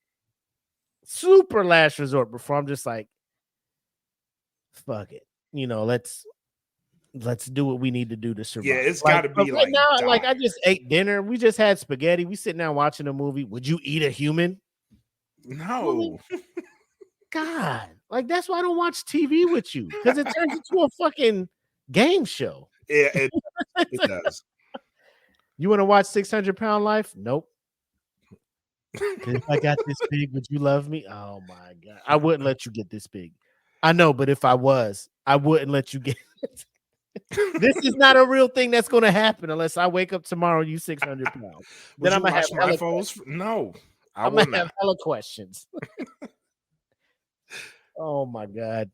before I'm just like, fuck it. You know, let's do what we need to do to survive. Yeah, it's got to be right like now. die. Like I just ate dinner. We just had spaghetti. We sitting down watching a movie. Would you eat a human? No. God, like that's why I don't watch TV with you, because it turns into a fucking game show. Yeah, it does. You want to watch 600-Pound Life? Nope. If I got this big, would you love me? Oh my God, I wouldn't let you get this big. I know, but if I was, I wouldn't let you get it. This is not a real thing that's going to happen unless I wake up tomorrow and you 600 pounds. Then I'm going to have my phones. No, I'm going to have hella questions. Oh my God.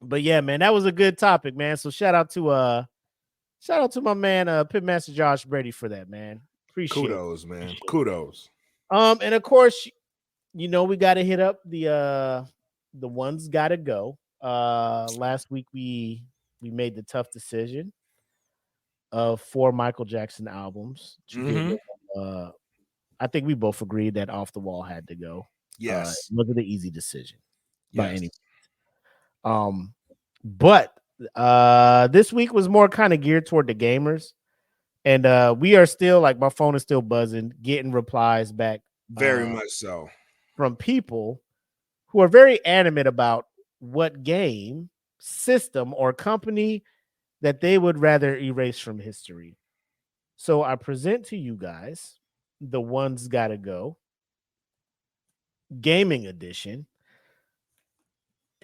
But yeah, man, that was a good topic, man. So shout out to my man, Pitmaster Josh Brady for that, man. Appreciate kudos, it. Man. Kudos. And of course, you know, we got to hit up the ones gotta go. Last week we made the tough decision of 4 Michael Jackson albums. I think we both agreed that Off the Wall had to go. Yes. It wasn't an easy decision by any means. But this week was more kind of geared toward the gamers. And we are still, like, my phone is still buzzing, getting replies back. Very much so. From people who are very animate about what game, system, or company that they would rather erase from history. So I present to you guys the ones gotta go. gaming edition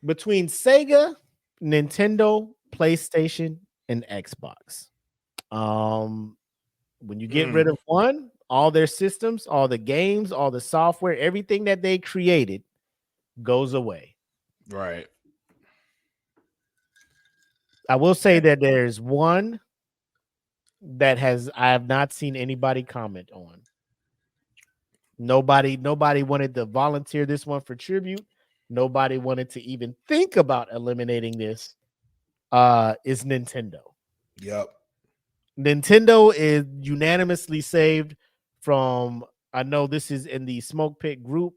between Sega, Nintendo, PlayStation, and Xbox. When you get rid of one, all their systems, all the games, all the software, everything that they created goes away. Right. I will say that there's one that I have not seen anybody comment on. Nobody wanted to volunteer this one for tribute. Nobody wanted to even think about eliminating this. Is Nintendo. Yep. Nintendo is unanimously saved from, I know this is in the Smoke Pit group.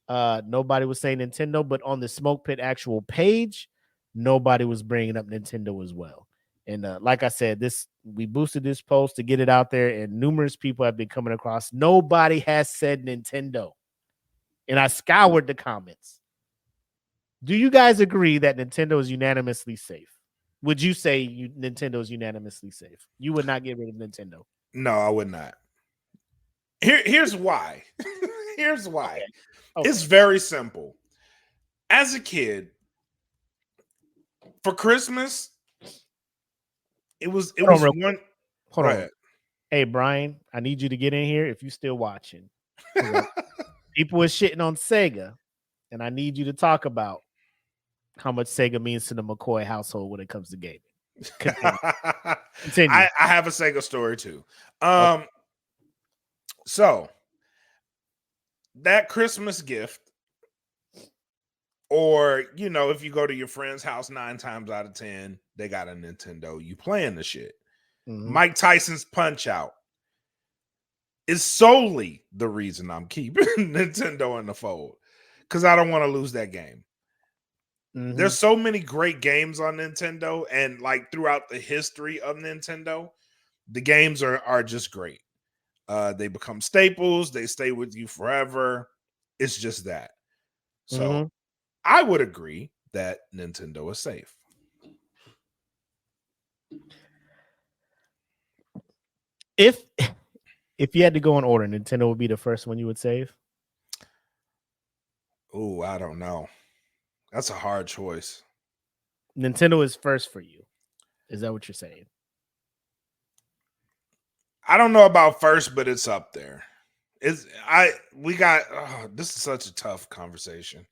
Nobody was saying Nintendo, but on the Smoke Pit actual page, nobody was bringing up Nintendo as well. And like I said, we boosted this post to get it out there, and numerous people have been coming across. Nobody has said Nintendo. And I scoured the comments. Do you guys agree that Nintendo is unanimously safe? Would you say Nintendo is unanimously safe? You would not get rid of Nintendo. No, I would not. Here's why. Here's why. Okay. It's very simple. As a kid, for Christmas, it was one. Hold on. Hey, Brian, I need you to get in here if you're still watching. People are shitting on Sega, and I need you to talk about how much Sega means to the McCoy household when it comes to gaming. Continue. I have a Sega story too. So that Christmas gift, or if you go to your friend's house 9 times out of 10, they got a Nintendo. You playing the shit. Mm-hmm. Mike Tyson's Punch Out is solely the reason I'm keeping Nintendo in the fold, because I don't want to lose that game. Mm-hmm. There's so many great games on Nintendo, and like throughout the history of Nintendo, the games are just great. They become staples. They stay with you forever. It's just that. So I would agree that Nintendo is safe. If you had to go in order, Nintendo would be the first one you would save? Oh, I don't know. That's a hard choice. Nintendo is first for you. Is that what you're saying? I don't know about first, but it's up there. This is such a tough conversation.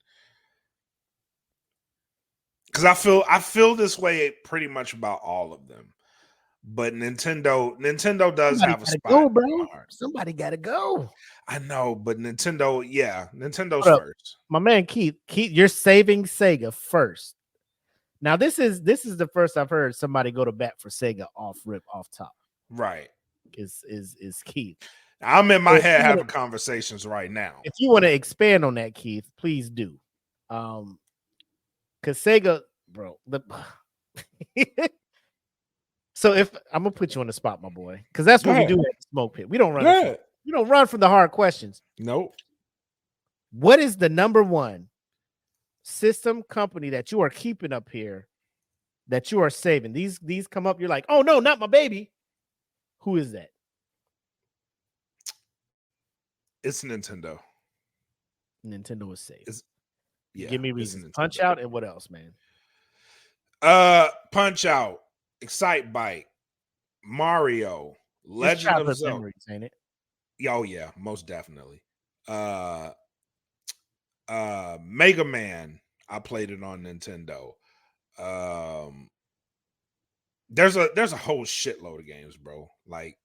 Because I feel this way pretty much about all of them. But Nintendo does have a spot. Go, bro. Somebody gotta go. I know, but Nintendo's first. My man Keith, you're saving Sega first. Now this is the first I've heard somebody go to bat for Sega off top. Right. Is Keith. I'm in my head having conversations right now. If you want to expand on that, Keith, please do. Because Sega, bro, so if I'm gonna put you on the spot, my boy, because that's what we do at the Smoke Pit. We don't run. We don't run from the hard questions. Nope. What is the number one system company that you are keeping up here that you are saving? These come up. You're like, oh no, not my baby. Who is that? It's Nintendo. Nintendo is safe. Give me reasons. Punch Out and what else, man? Punch Out, Excite Bike, Mario, Legend of Zelda. Memories, ain't it? Oh yeah, most definitely. Mega Man, I played it on Nintendo. There's a whole shitload of games, bro. Like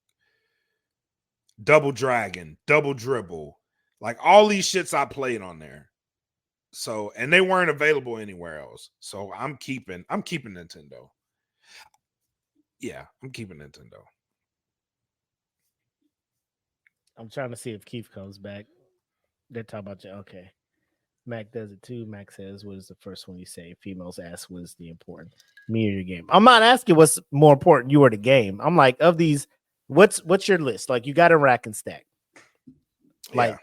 Double Dragon, Double Dribble, like all these shits I played on there. So, and they weren't available anywhere else. So I'm keeping Nintendo. Yeah, I'm keeping Nintendo. I'm trying to see if Keith comes back. They're talking about you. Okay. Mac does it too. Mac says, what is the first one you say? Females ask, what is the important? Me or your game? I'm not asking what's more important, you or the game. I'm like, of these, what's your list? Like, you got to rack and stack. Like,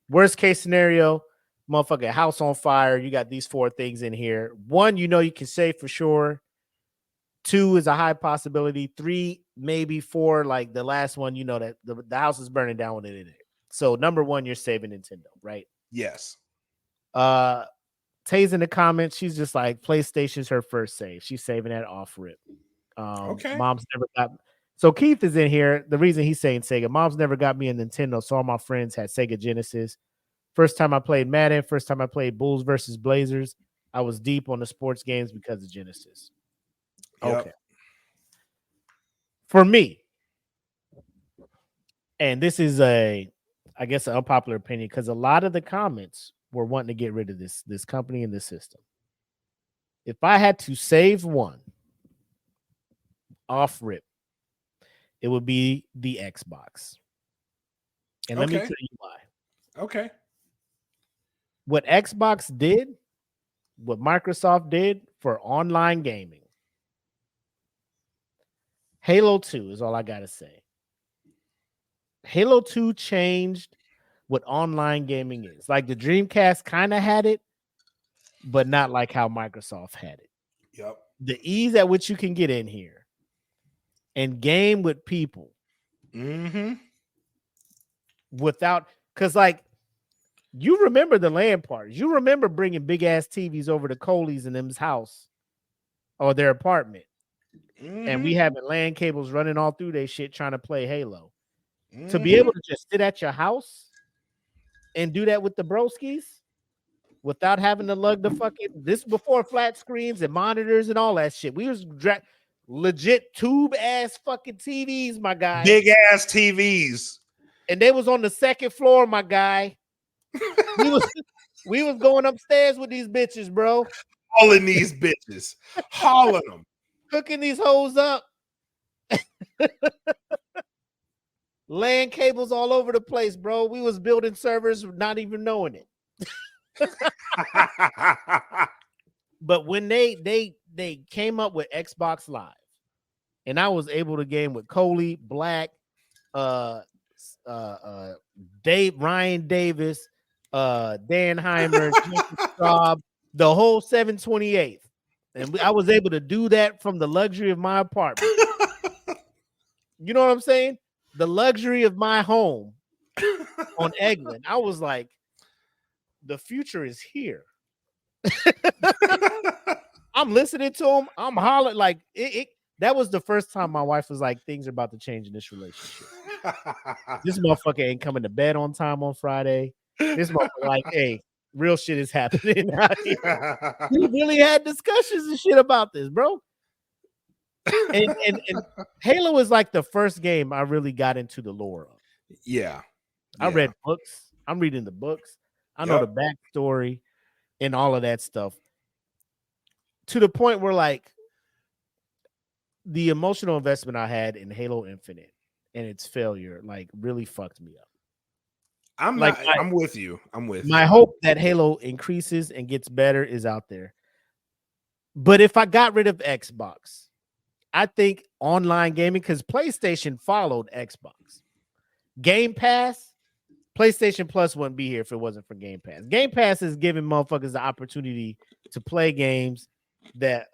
worst case scenario, motherfucker, house on fire. You got these 4 things in here. 1, you can save for sure. 2 is a high possibility. 3, maybe 4. Like the last one, that the house is burning down with it in it. So number 1, you're saving Nintendo, right? Yes. Tay's in the comments. She's just like, PlayStation's her first save. She's saving that off rip. Okay. Mom's never got. So Keith is in here. The reason he's saying Sega, mom's never got me a Nintendo, so all my friends had Sega Genesis. First time I played Madden, first time I played Bulls versus Blazers, I was deep on the sports games because of Genesis. Yep. Okay. For me, and this is I guess an unpopular opinion, because a lot of the comments were wanting to get rid of this company and this system. If I had to save one off rip, it would be the Xbox. And let me tell you why. Okay. What Xbox did, what Microsoft did for online gaming. Halo 2 is all I got to say. Halo 2 changed what online gaming is. Like the Dreamcast kind of had it, but not like how Microsoft had it. Yep. The ease at which you can get in here and game with people without, because like you remember the LAN parties. You remember bringing big ass TVs over to Coley's and them's house or their apartment. And we having LAN cables running all through their shit trying to play Halo. To be able to just sit at your house and do that with the broskies without having to lug the fucking, this before flat screens and monitors and all that shit. We was legit tube ass fucking TVs, my guy. Big ass TVs. And they was on the second floor, my guy. we was going upstairs with these bitches, bro. Hauling these bitches. Hauling them. Hooking these hoes up. LAN cables all over the place, bro. We was building servers not even knowing it. But when they came up with Xbox Live, and I was able to game with Coley, Blak, Ryan Davis, Dan Heimer, Straub, the whole 728th. And I was able to do that from the luxury of my apartment. You know what I'm saying? The luxury of my home on Eglin. I was like, the future is here. I'm listening to him. I'm hollering like it. That was the first time my wife was like, things are about to change in this relationship. This motherfucker ain't coming to bed on time on Friday. This motherfucker like, hey, real shit is happening out here. We really had discussions and shit about this, bro. And Halo is like the first game I really got into the lore of. Yeah. I read books. I'm reading the books. I know the backstory and all of that stuff. To the point where like the emotional investment I had in Halo Infinite and its failure like really fucked me up. I'm with you. I'm with you. My hope that Halo increases and gets better is out there. But if I got rid of Xbox, I think online gaming, because PlayStation followed Xbox. Game Pass, PlayStation Plus wouldn't be here if it wasn't for Game Pass. Game Pass is giving motherfuckers the opportunity to play games that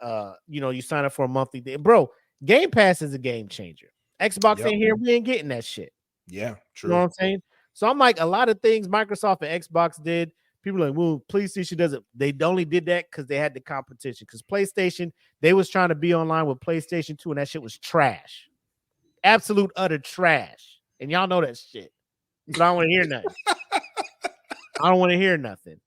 you sign up for a monthly thing. Bro, Game Pass is a game changer. Xbox ain't here, we ain't getting that shit. Yeah, true. You know what I'm saying? So I'm like, a lot of things Microsoft and Xbox did, people are like, well, PlayStation doesn't. They only did that because they had the competition. Because PlayStation, they was trying to be online with PlayStation 2, and that shit was trash. Absolute utter trash. And y'all know that shit. But I don't want to hear nothing. I don't want to hear nothing.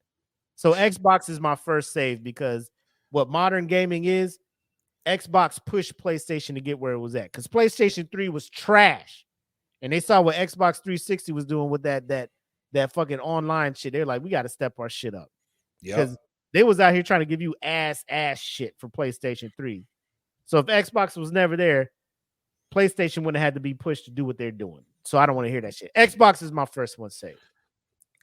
So Xbox is my first save, because what modern gaming is, Xbox pushed PlayStation to get where it was at. Because PlayStation 3 was trash. And they saw what Xbox 360 was doing with that fucking online shit. They're like, we got to step our shit up. Because they was out here trying to give you ass shit for PlayStation 3. So if Xbox was never there, PlayStation wouldn't have had to be pushed to do what they're doing. So I don't want to hear that shit. Xbox is my first one saved.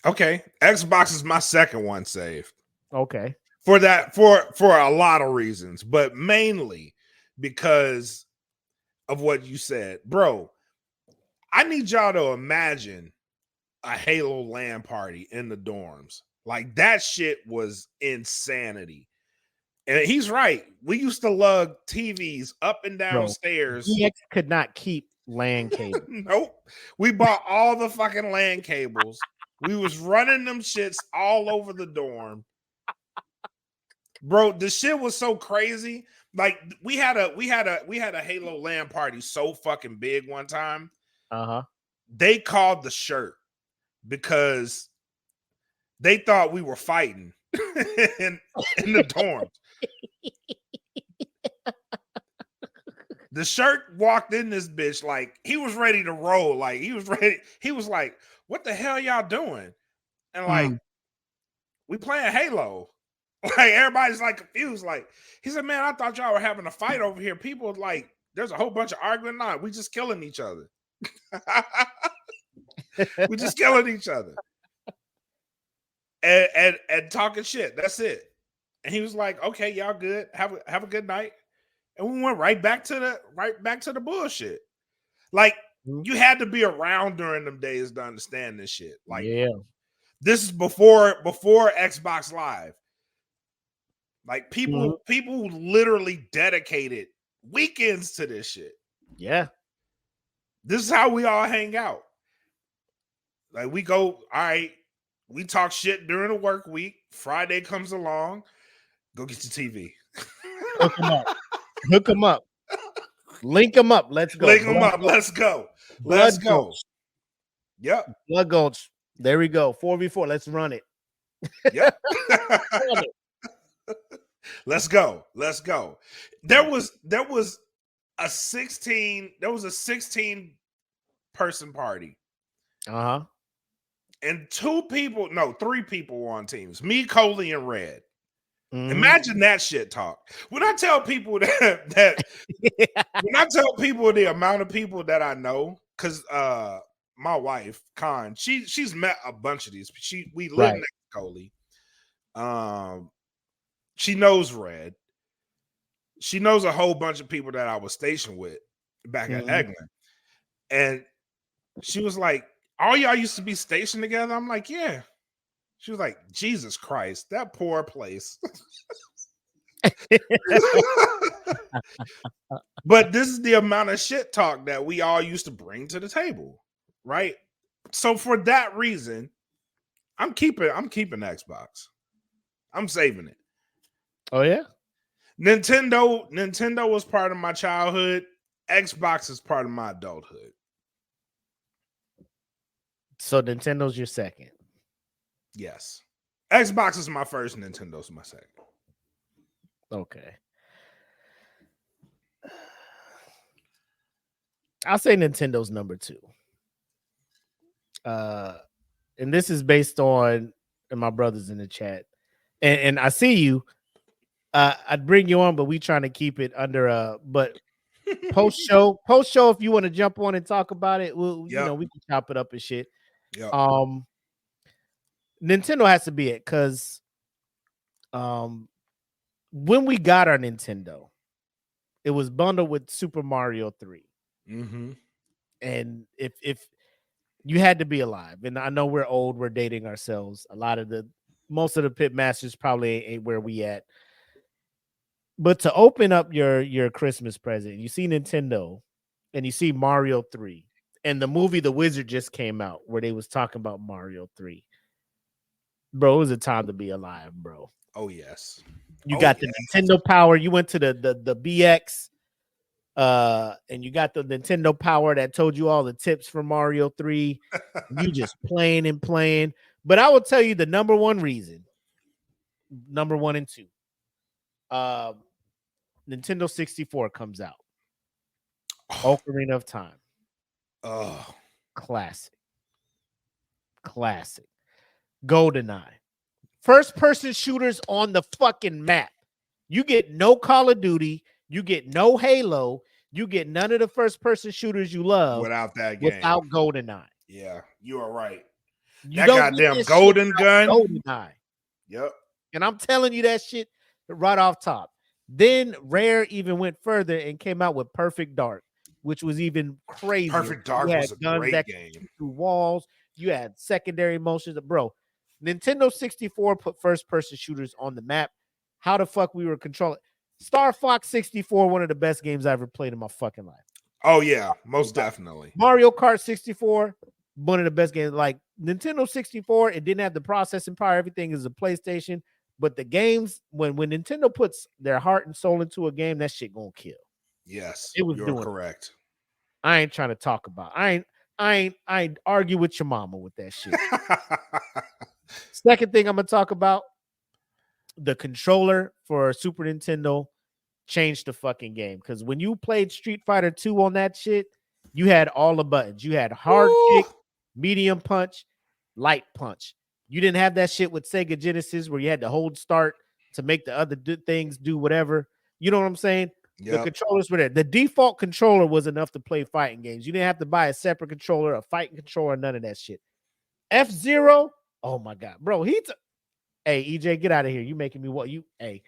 Okay. Xbox is my second one saved. Okay. For a lot of reasons, but mainly because of what you said. Bro, I need y'all to imagine a Halo LAN party in the dorms. Like, that shit was insanity. And he's right. We used to lug TVs up and down stairs. EX could not keep LAN cables. Nope. We bought all the fucking LAN cables. We was running them shits all over the dorm. Bro, the shit was so crazy. Like we had a Halo LAN party so fucking big one time. Uh-huh. They called the shirt because they thought we were fighting in the dorms. The shirt walked in this bitch like he was ready to roll. Like he was ready. He was like, "What the hell y'all doing?" And like, we playing Halo. Like everybody's like confused. Like he said, "Man, I thought y'all were having a fight over here. People like, there's a whole bunch of arguing. Not, we just killing each other. We just killing each other and talking shit. That's it." And he was like, "Okay, y'all good. Have a good night." And we went right back to the bullshit. Like you had to be around during them days to understand this shit. Like, yeah, this is before Xbox Live. Like people literally dedicated weekends to this shit. Yeah. This is how we all hang out. Like we go, all right, we talk shit during the work week. Friday comes along, go get your TV. Hook them up. Hook them up. Link them up. Let's go. Link them up. Let's go. Let's go. Gulch. Yep. Blood Gulch. There we go. 4v4. Let's run it. Yep. Let's go. Let's go. There was a 16 person party. Uh-huh. And 3 people were on teams. Me, Coley, and Red. Imagine that shit talk. When I tell people that when I tell people the amount of people that I know, because my wife, Con, she's met a bunch of these. We live next to Coley. She knows Red. She knows a whole bunch of people that I was stationed with back at Eglin. And she was like, "All y'all used to be stationed together?" I'm like, "Yeah." She was like, "Jesus Christ, that poor place." But this is the amount of shit talk that we all used to bring to the table, right? So for that reason, I'm keeping Xbox. I'm saving it. Oh yeah. Nintendo was part of my childhood. Xbox is part of my adulthood. So Nintendo's your second. Yes. Xbox is my first, Nintendo's my second. Okay. I'll say Nintendo's number 2. And this is based on, and my brother's in the chat. And I see you. I'd bring you on, but we trying to keep it under but post show if you want to jump on and talk about it, we'll you know, we can chop it up and shit. Yeah. Nintendo has to be it because when we got our Nintendo, it was bundled with Super Mario 3. And if you had to be alive, and I know we're old, we're dating ourselves. Most of the Pitmasters probably ain't where we at. But to open up your Christmas present, you see Nintendo and you see Mario 3. And the movie The Wizard just came out where they was talking about Mario 3. Bro, it was a time to be alive, bro. Oh, yes. You got the Nintendo Power. You went to the BX, and you got the Nintendo Power that told you all the tips for Mario 3. You just playing and playing. But I will tell you the number 1 reason, number 1 and 2. Nintendo 64 comes out. Ocarina of Time. Oh, classic. GoldenEye. First person shooters on the fucking map. You get no Call of Duty, you get no Halo, you get none of the first person shooters you love without that game. Without GoldenEye. Yeah, you are right. You that goddamn golden gun. GoldenEye. Yep. And I'm telling you that shit right off top. Then Rare even went further and came out with Perfect Dark, which was even crazy. Perfect Dark was a great game. Through walls, you had secondary motions. Bro, Nintendo 64 put first-person shooters on the map. How the fuck we were controlling Star Fox 64, one of the best games I ever played in my fucking life. Oh yeah, most definitely. Mario Kart 64, one of the best games. Like Nintendo 64, it didn't have the processing power. Everything is a PlayStation. But the games, when Nintendo puts their heart and soul into a game, that shit gonna kill. Yes, It was you're doing correct. I ain't trying to talk about. I ain't argue with your mama with that shit. Second thing I'm gonna talk about, the controller for Super Nintendo changed the fucking game. Because when you played Street Fighter 2 on that shit, you had all the buttons. You had hard kick, medium punch, light punch. You didn't have that shit with Sega Genesis where you had to hold start to make the other things do whatever. You know what I'm saying? The controllers were there. The default controller was enough to play fighting games. You didn't have to buy a separate controller, a fighting controller, none of that shit. F-Zero, oh my God, bro. Hey, EJ, get out of here. You making me what? Hey,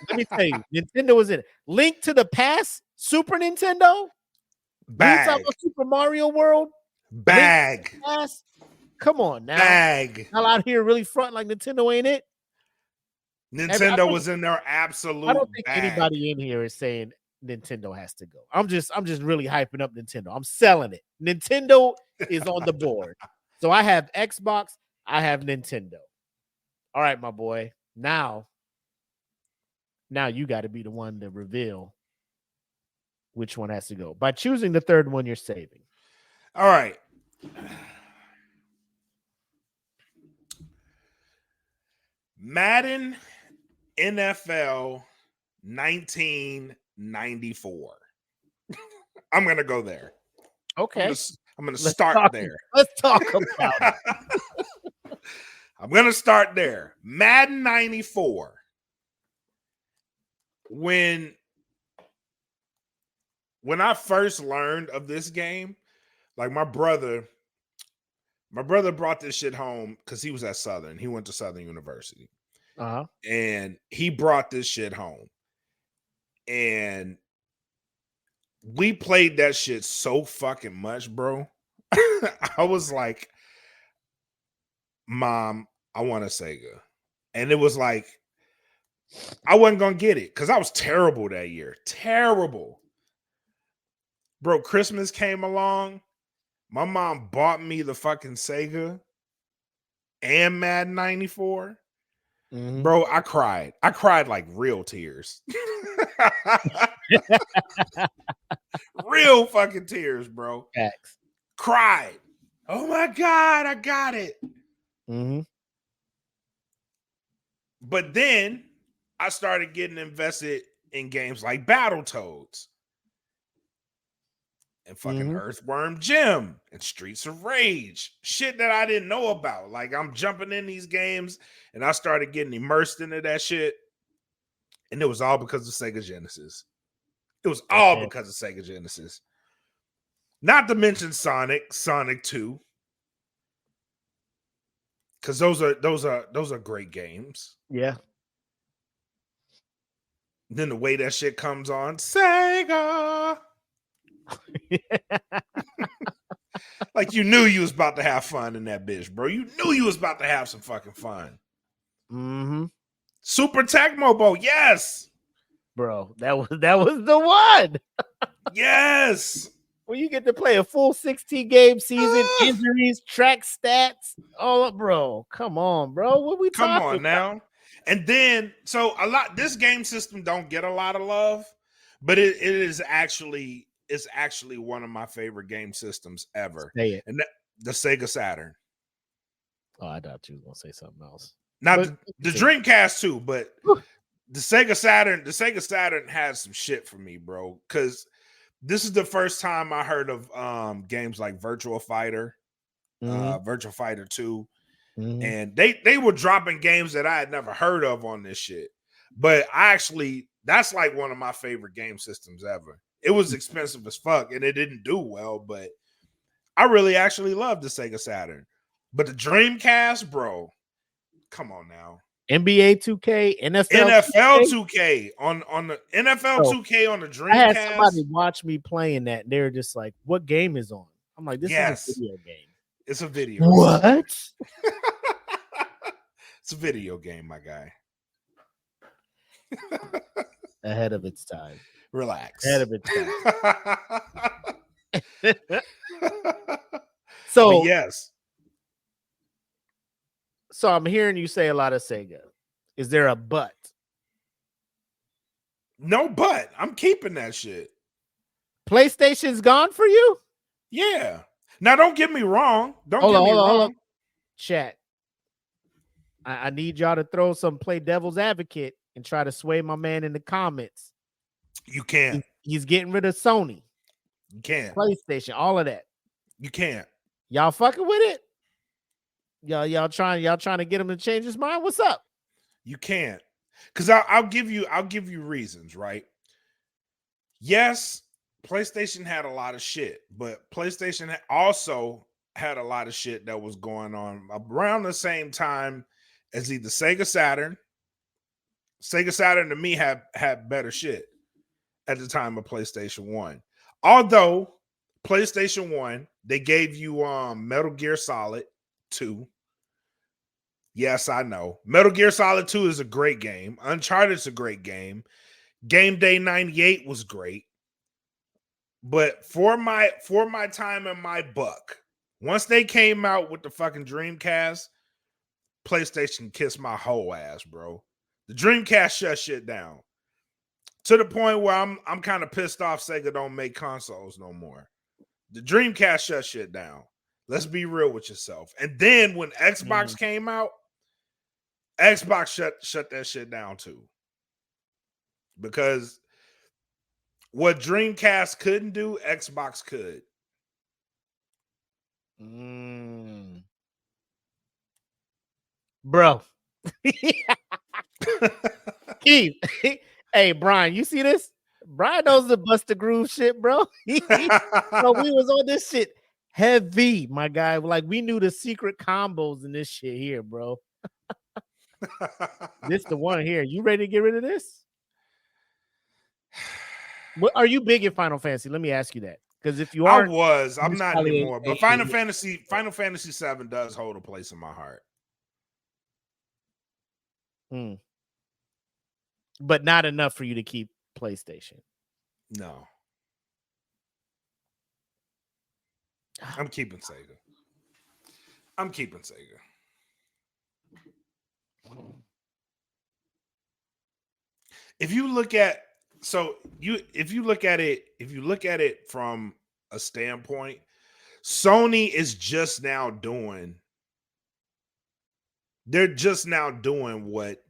let me tell you, Nintendo was in it. Link to the Past, Super Nintendo? Bag. Super Mario World? Bag. Come on now. Bag. Y'all out here really front like Nintendo ain't it? Nintendo was in their absolute I don't think bag. anybody in here is saying Nintendo has to go. I'm just really hyping up Nintendo. I'm selling it. Nintendo is on the board. So I have Xbox, I have Nintendo. All right, my boy. Now you got to be the one to reveal which one has to go. By choosing the third one, you're saving. All right. Madden NFL 1994. I'm going to go there. Okay. I'm going to start there. Let's talk about it. I'm going to start there. Madden 94. When I first learned of this game, like my brother brought this shit home because he was at Southern. He went to Southern University. Uh-huh. And he brought this shit home. And we played that shit so fucking much, bro. I was like, Mom, I want a Sega. And it was like, I wasn't going to get it because I was terrible that year. Terrible. Bro, Christmas came along. My mom bought me the fucking Sega and Madden 94. Mm-hmm. Bro, I cried. I cried like real tears. Real fucking tears, bro. Facts. Cried. Oh my God, I got it. Mm-hmm. But then I started getting invested in games like Battletoads and fucking Earthworm Jim and Streets of Rage. Shit that I didn't know about. Like, I'm jumping in these games and I started getting immersed into that shit. And it was all because of Sega Genesis. It was all because of Sega Genesis. Not to mention Sonic 2. Because those are great games. Yeah. Then the way that shit comes on, Sega. Like you knew you was about to have fun in that bitch, bro. You knew you was about to have some fucking fun. Mm-hmm. Super Tecmo Bowl, yes. Bro, that was the one. Yes. When you get to play a full 16 game season, injuries, track stats, all up, bro. Come on, bro. What we talking about? Come on now. And then, so this game system don't get a lot of love, but it's actually one of my favorite game systems ever. Say it. And the Sega Saturn. Oh, I thought you were gonna say something else. Not the Dreamcast too, but the Sega Saturn has some shit for me, bro. Because this is the first time I heard of games like Virtua Fighter, Virtua Fighter 2. Mm-hmm. And they were dropping games that I had never heard of on this shit. But that's like one of my favorite game systems ever. It was expensive as fuck and it didn't do well, but I really actually loved the Sega Saturn. But the Dreamcast, bro, come on now. NBA 2K, NFL 2K on the NFL 2K on the Dreamcast. I had somebody watch me playing that. And they were just like, "What game is on?" I'm like, "This is a video game." It's a video. What? It's a video game, my guy. Ahead of its time. Relax. Ahead of its time. So But yes. So I'm hearing you say a lot of Sega. Is there a but? No, but I'm keeping that shit. PlayStation's gone for you? Yeah. Now, don't get me wrong. Hold on. Chat. I need y'all to throw some play devil's advocate and try to sway my man in the comments. You can't. He's getting rid of Sony. You can't. PlayStation, all of that. You can't. Y'all fucking with it? Y'all trying to get him to change his mind? What's up? You can't. Because I'll give you reasons, right? Yes, PlayStation had a lot of shit, but PlayStation also had a lot of shit that was going on around the same time as either Sega Saturn. Sega Saturn to me had better shit at the time of PlayStation 1. Although PlayStation 1, they gave you Metal Gear Solid 2. Yes, I know. Metal Gear Solid 2 is a great game. Uncharted's a great game. Game Day 98 was great. But for my time and my buck, once they came out with the fucking Dreamcast, PlayStation kissed my whole ass, bro. The Dreamcast shut shit down. To the point where I'm kind of pissed off Sega don't make consoles no more. The Dreamcast shut shit down. Let's be real with yourself. And then when Xbox came out, Xbox shut that shit down too. Because what Dreamcast couldn't do, Xbox could. Bro. Keith. Hey, Brian, you see this? Brian knows the Buster Groove shit, bro. So we was on this shit heavy, my guy. Like, we knew the secret combos in this shit here, bro. This the one here. You ready to get rid of this? What are you big in Final Fantasy? Let me ask you that. Because if you are, I'm not anymore. But Final Fantasy VII does hold a place in my heart. But not enough for you to keep PlayStation. No. I'm keeping Sega. If you look at it from a standpoint, Sony is just now doing what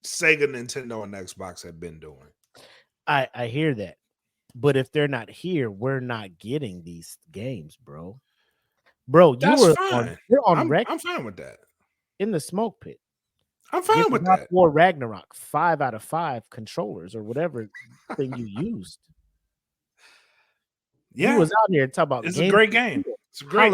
Sega, Nintendo, and Xbox have been doing. I hear that. But if they're not here, we're not getting these games, bro. Bro, you're on record. I'm fine with that. In the smoke pit. I'm fine with that. War Ragnarok, 5 out of 5 controllers or whatever thing you used. Yeah, you was out here talking about. It's a great game. It's a great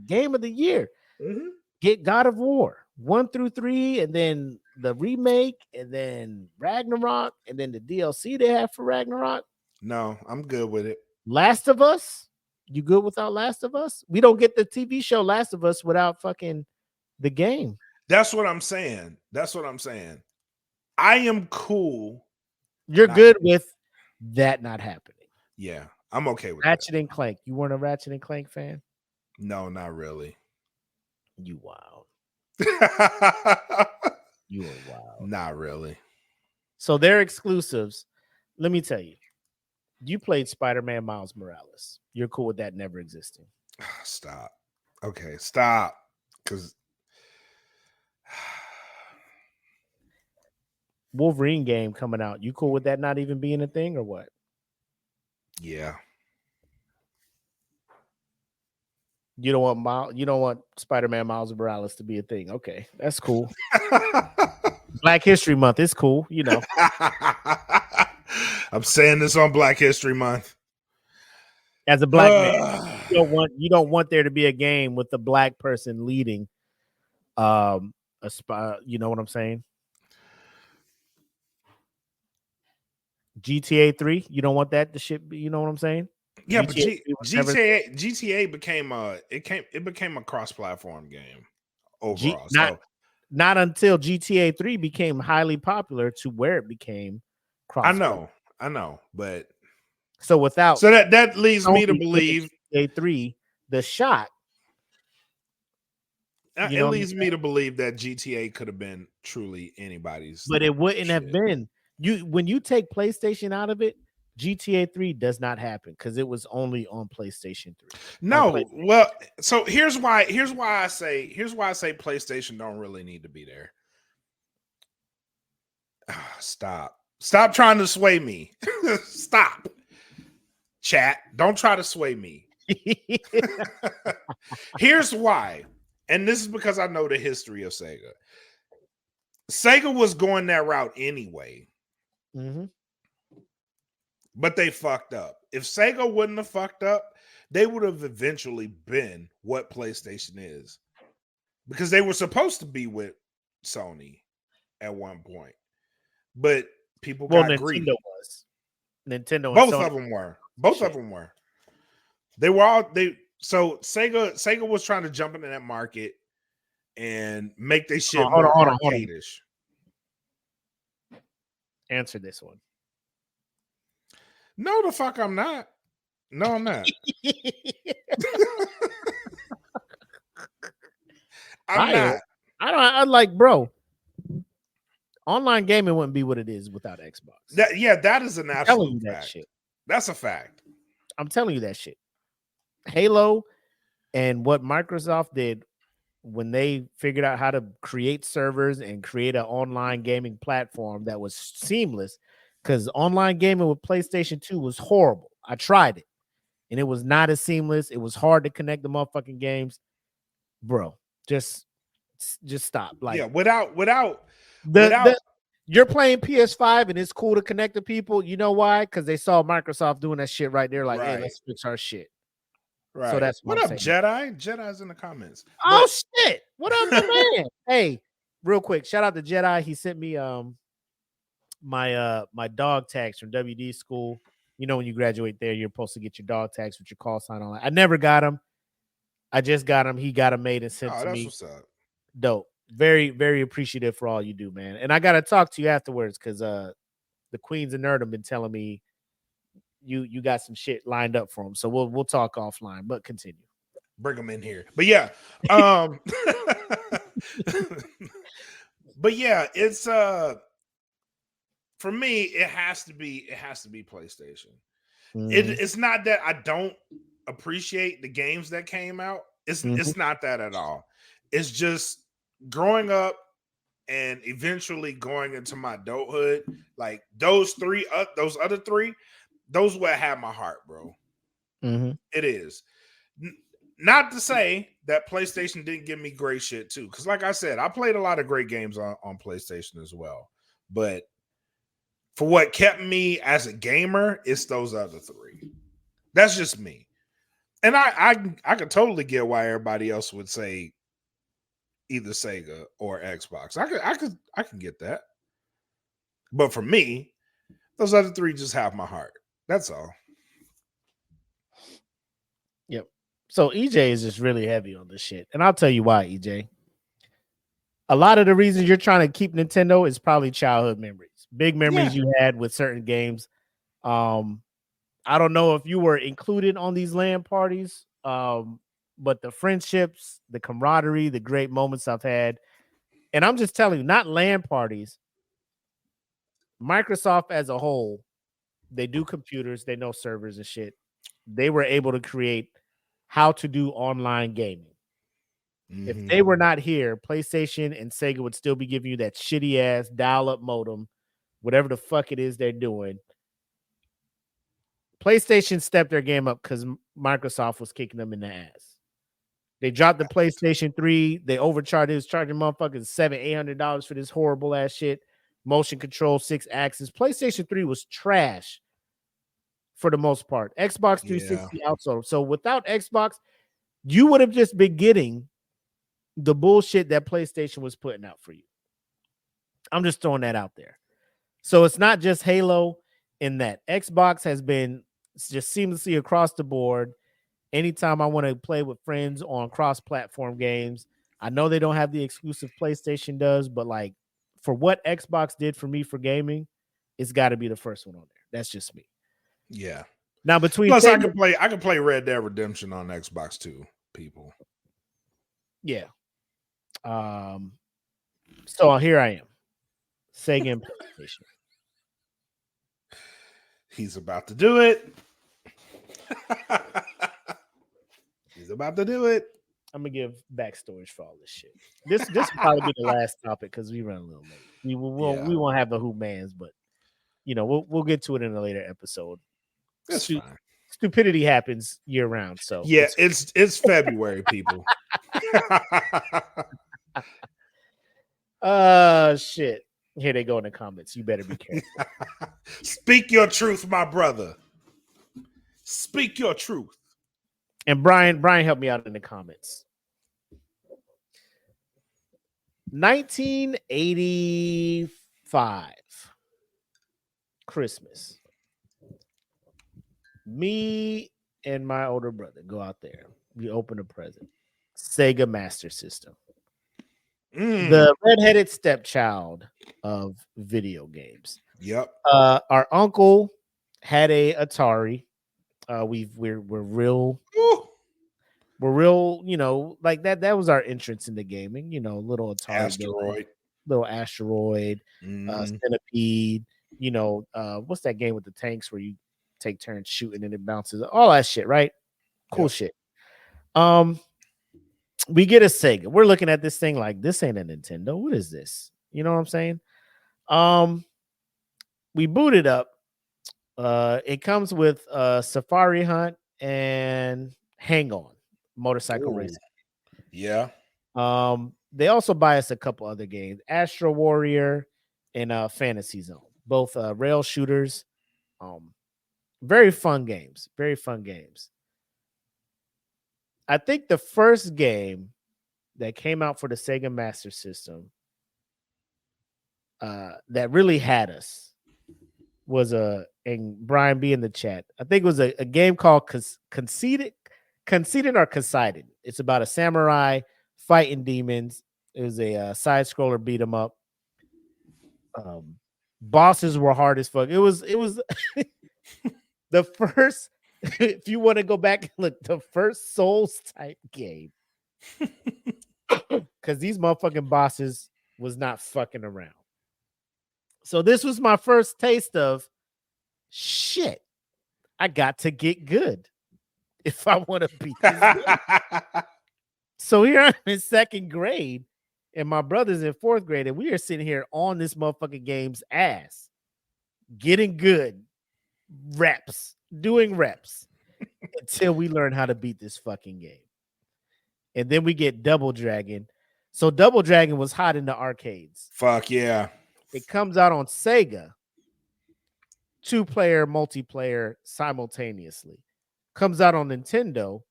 game of the year. Mm-hmm. Get God of War 1 through 3, and then the remake, and then Ragnarok, and then the DLC they have for Ragnarok. No, I'm good with it. Last of Us, you good without Last of Us? We don't get the TV show Last of Us without fucking the game. That's what I'm saying. I am cool. You're good with that not happening. Yeah, I'm okay with Ratchet and Clank. You weren't a Ratchet and Clank fan? No, not really. You wild. You are wild. Not really. So they're exclusives. Let me tell you. You played Spider-Man Miles Morales. You're cool with that never existing. Stop. Okay, stop. Because Wolverine game coming out. You cool with that not even being a thing or what? Yeah. You don't want Spider-Man Miles Morales to be a thing. Okay, that's cool. Black History Month is cool, you know. I'm saying this on Black History Month. As a black man, you don't want there to be a game with the black person leading a spy, you know what I'm saying? GTA 3, you don't want that to shit, you know what I'm saying? Yeah, but GTA became a cross-platform game overall. Not until GTA 3 became highly popular to where it became cross. I know, but so that leads me to believe GTA 3, the shot You It know, leads me to believe that GTA could have been truly anybody's. but it wouldn't have shit. been. When you take PlayStation out of it, GTA 3 does not happen because it was only on PlayStation 3. No, well, so here's why I say PlayStation don't really need to be there. Stop trying to sway me. Stop. Chat, don't try to sway me. Here's why. And this is because I know the history of Sega. Sega was going that route anyway. Mm-hmm. But they fucked up. If Sega wouldn't have fucked up, they would have eventually been what PlayStation is. Because they were supposed to be with Sony at one point. But people got Nintendo greedy. was. Nintendo and Both Sony. of them were. Both of them were. They were all so Sega was trying to jump into that market and make their shit more arcade-ish. Answer this one. No, the fuck I'm not. No, I'm not. I'm not. I like, bro. Online gaming wouldn't be what it is without Xbox. That is an absolute fact. Shit. That's a fact. I'm telling you that shit. Halo and what Microsoft did when they figured out how to create servers and create an online gaming platform that was seamless, because online gaming with PlayStation 2 was horrible. I tried it and it was not as seamless. It was hard to connect the motherfucking games. Bro, just stop. Like, yeah, without you're playing PS5 and it's cool to connect to people. You know why? Because they saw Microsoft doing that shit right there. Like, hey, let's fix our shit. Right. So that's what I'm up, saying. Jedi? Jedi's in the comments. Oh shit! What up, my man? Hey, real quick, shout out to Jedi. He sent me my dog tags from WD school. You know, when you graduate there, you're supposed to get your dog tags with your call sign on. I never got them. I just got them. He got them made and sent to me. What's up. Dope. Very, very appreciative for all you do, man. And I gotta talk to you afterwards because the Queens of Nerd have been telling me you got some shit lined up for them. So we'll talk offline. But continue. Bring them in here. But yeah, but yeah, it's for me, it has to be PlayStation. Mm-hmm. It's not that I don't appreciate the games that came out. It's not that at all. It's just growing up and eventually going into my adulthood, like those other three, those where I have my heart, bro. Mm-hmm. It is. Not to say that PlayStation didn't give me great shit too, because like I said, I played a lot of great games on PlayStation as well. But for what kept me as a gamer, it's those other three. That's just me. And I could totally get why everybody else would say either Sega or Xbox. I can get that. But for me, those other three just have my heart. That's all. Yep. So EJ is just really heavy on this shit. And I'll tell you why, EJ. A lot of the reasons you're trying to keep Nintendo is probably childhood memories. Big memories you had with certain games. I don't know if you were included on these LAN parties, but the friendships, the camaraderie, the great moments I've had. And I'm just telling you, not LAN parties. Microsoft as a whole, they do computers, they know servers and shit. They were able to create how to do online gaming. Mm-hmm. If they were not here, PlayStation and Sega would still be giving you that shitty ass dial-up modem, whatever the fuck it is they're doing. PlayStation stepped their game up because Microsoft was kicking them in the ass. They dropped the PlayStation 3. They overcharged. It was charging motherfuckers $700-800 for this horrible ass shit. Motion control, 6-axis. PlayStation 3 was trash for the most part. Xbox 360 outsold. So without Xbox, you would have just been getting the bullshit that PlayStation was putting out for you. I'm just throwing that out there. So it's not just Halo in that. Xbox has been just seamlessly across the board. Anytime I want to play with friends on cross-platform games, I know they don't have the exclusive PlayStation does, but like for what Xbox did for me for gaming, it's got to be the first one on there. That's just me. Yeah. Now between plus, I can play Red Dead Redemption on Xbox too, people. Yeah. So here I am, Sega and PlayStation. He's about to do it. He's about to do it. I'm gonna give backstories for all this shit. This will probably be the last topic because we run a little late. We won't have the Who Mans, but we'll get to it in a later episode. That's fine. Stupidity happens year round. So yeah, it's February, people. Shit. Here they go in the comments. You better be careful. Speak your truth, my brother. Speak your truth. And Brian helped me out in the comments. 1985 Christmas. Me and my older brother go out there. We open a present. Sega Master System. The redheaded stepchild of video games. Yep. Our uncle had a Atari. We're real. We're real, like that. That was our entrance into gaming. Little Atari, little asteroid, centipede. What's that game with the tanks where you take turns shooting and it bounces? All that shit, right? Cool shit. We get a Sega. We're looking at this thing like this ain't a Nintendo. What is this? You know what I'm saying? We boot it up. It comes with Safari Hunt and Hang On motorcycle racing. Yeah. They also buy us a couple other games, Astro Warrior and Fantasy Zone, both rail shooters. Very fun games. Very fun games. I think the first game that came out for the Sega Master System that really had us was and Brian be in the chat. I think it was a game called Conceited or Consided. It's about a samurai fighting demons. It was a side scroller beat 'em up. Bosses were hard as fuck. It was the first. If you want to go back and look, the first Souls type game, because these motherfucking bosses was not fucking around. So this was my first taste of shit. I got to get good if I want to beat this game. So here I'm in second grade, and my brother's in fourth grade, and we are sitting here on this motherfucking game's ass, getting good reps. Doing reps until we learn how to beat this fucking game. And then we get Double Dragon. So Double Dragon was hot in the arcades. Fuck yeah. It comes out on Sega. 2-player, multiplayer simultaneously. Comes out on Nintendo.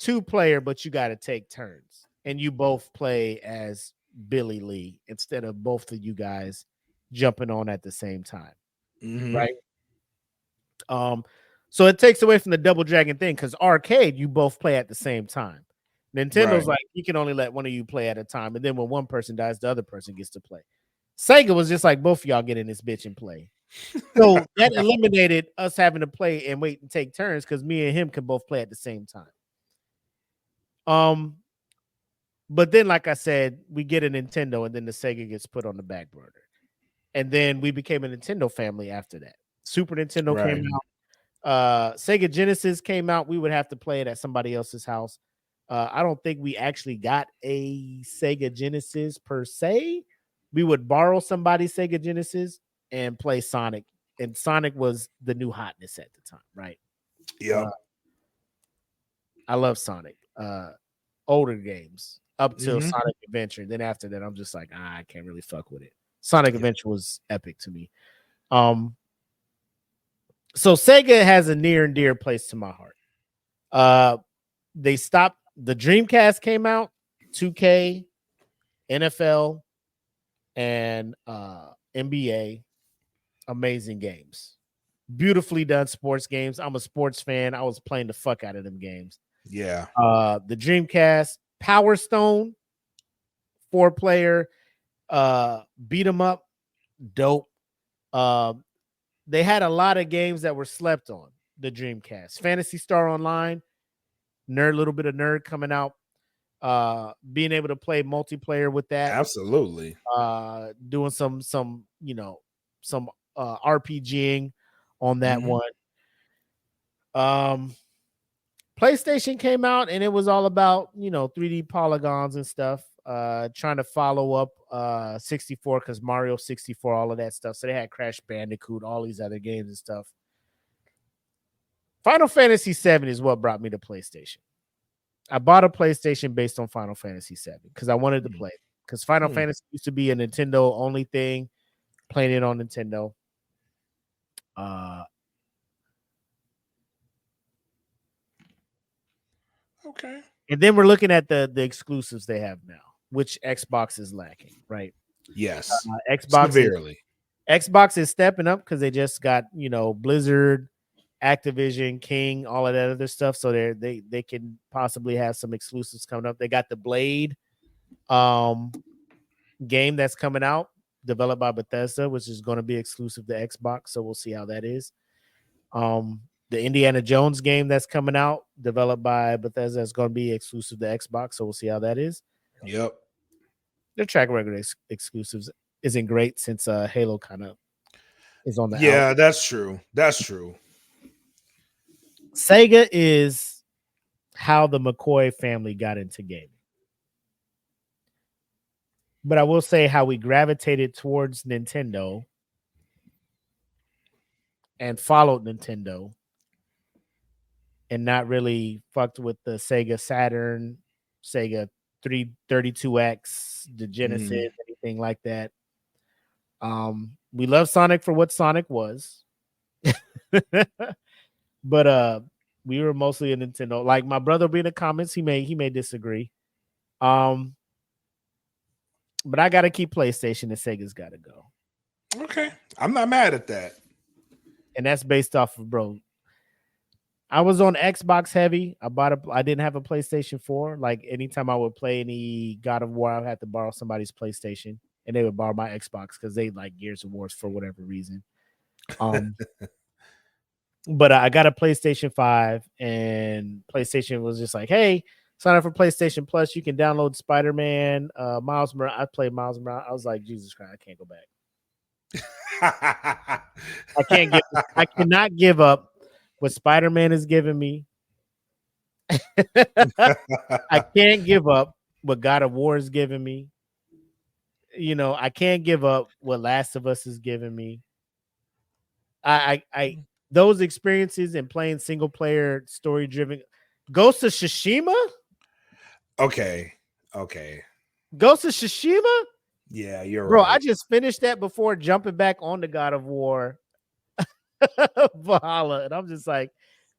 2-player, but you got to take turns. And you both play as Billy Lee instead of both of you guys jumping on at the same time. Right? So it takes away from the Double Dragon thing because arcade, you both play at the same time. Nintendo's like, you can only let one of you play at a time. And then when one person dies, the other person gets to play. Sega was just like, both of y'all get in this bitch and play. So that eliminated us having to play and wait and take turns because me and him could both play at the same time. But then, like I said, we get a Nintendo and then the Sega gets put on the back burner. And then we became a Nintendo family after that. Super Nintendo came out. Sega Genesis came out. We would have to play it at somebody else's house. I don't think we actually got a Sega Genesis per se. We would borrow somebody's Sega Genesis and play Sonic. And Sonic was the new hotness at the time, right? Yeah. I love Sonic. Older games up till Sonic Adventure. Then after that, I'm just like, I can't really fuck with it. Sonic Adventure was epic to me. So Sega has a near and dear place to my heart. They stopped. The Dreamcast came out, 2K, NFL, and NBA. Amazing games. Beautifully done sports games. I'm a sports fan. I was playing the fuck out of them games. Yeah. The Dreamcast, Power Stone, 4-player, beat 'em up, dope. They had a lot of games that were slept on the Dreamcast. Phantasy Star Online, little bit of nerd coming out. being able to play multiplayer with that. Absolutely. Doing some RPGing on that one. PlayStation came out and it was all about 3D polygons and stuff. Trying to follow up 64 because Mario 64, all of that stuff. So they had Crash Bandicoot, all these other games and stuff. Final Fantasy VII is what brought me to PlayStation. I bought a PlayStation based on Final Fantasy VII because I wanted to play it. Because Final Fantasy used to be a Nintendo only thing, playing it on Nintendo. Okay. And then we're looking at the exclusives they have now, which Xbox is lacking, right? Yes. Xbox is stepping up because they just got Blizzard, Activision, King, all of that other stuff. So they can possibly have some exclusives coming up. They got the Blade game that's coming out, developed by Bethesda, which is going to be exclusive to Xbox. So we'll see how that is. The Indiana Jones game that's coming out, developed by Bethesda, is going to be exclusive to Xbox. So we'll see how that is. Yep. Their track record exclusives isn't great since Halo kind of is on the out. That's true. That's true. Sega is how the McCoy family got into gaming. But I will say how we gravitated towards Nintendo and followed Nintendo and not really fucked with the Sega Saturn, Sega 332X, the Genesis, anything like that. We love Sonic for what Sonic was. But we were mostly a Nintendo. Like my brother will be in the comments, he may disagree. But I gotta keep PlayStation and Sega's gotta go. Okay. I'm not mad at that. And that's based off of, bro. I was on Xbox heavy. I didn't have a PlayStation 4. Like anytime I would play any God of War, I would have to borrow somebody's PlayStation, and they would borrow my Xbox because they like Gears of War for whatever reason. But I got a PlayStation 5, and PlayStation was just like, hey, sign up for PlayStation Plus. You can download Spider-Man, Miles Morales. I played Miles Morales. I was like, Jesus Christ, I can't go back. I cannot give up what Spider-Man is giving me. I can't give up what God of War is giving me. I can't give up what Last of Us is giving me. I those experiences and playing single player story driven. Ghost of Tsushima? Okay. Ghost of Tsushima? Yeah, you're bro, right. I just finished that before jumping back on the God of War Valhalla, and I'm just like,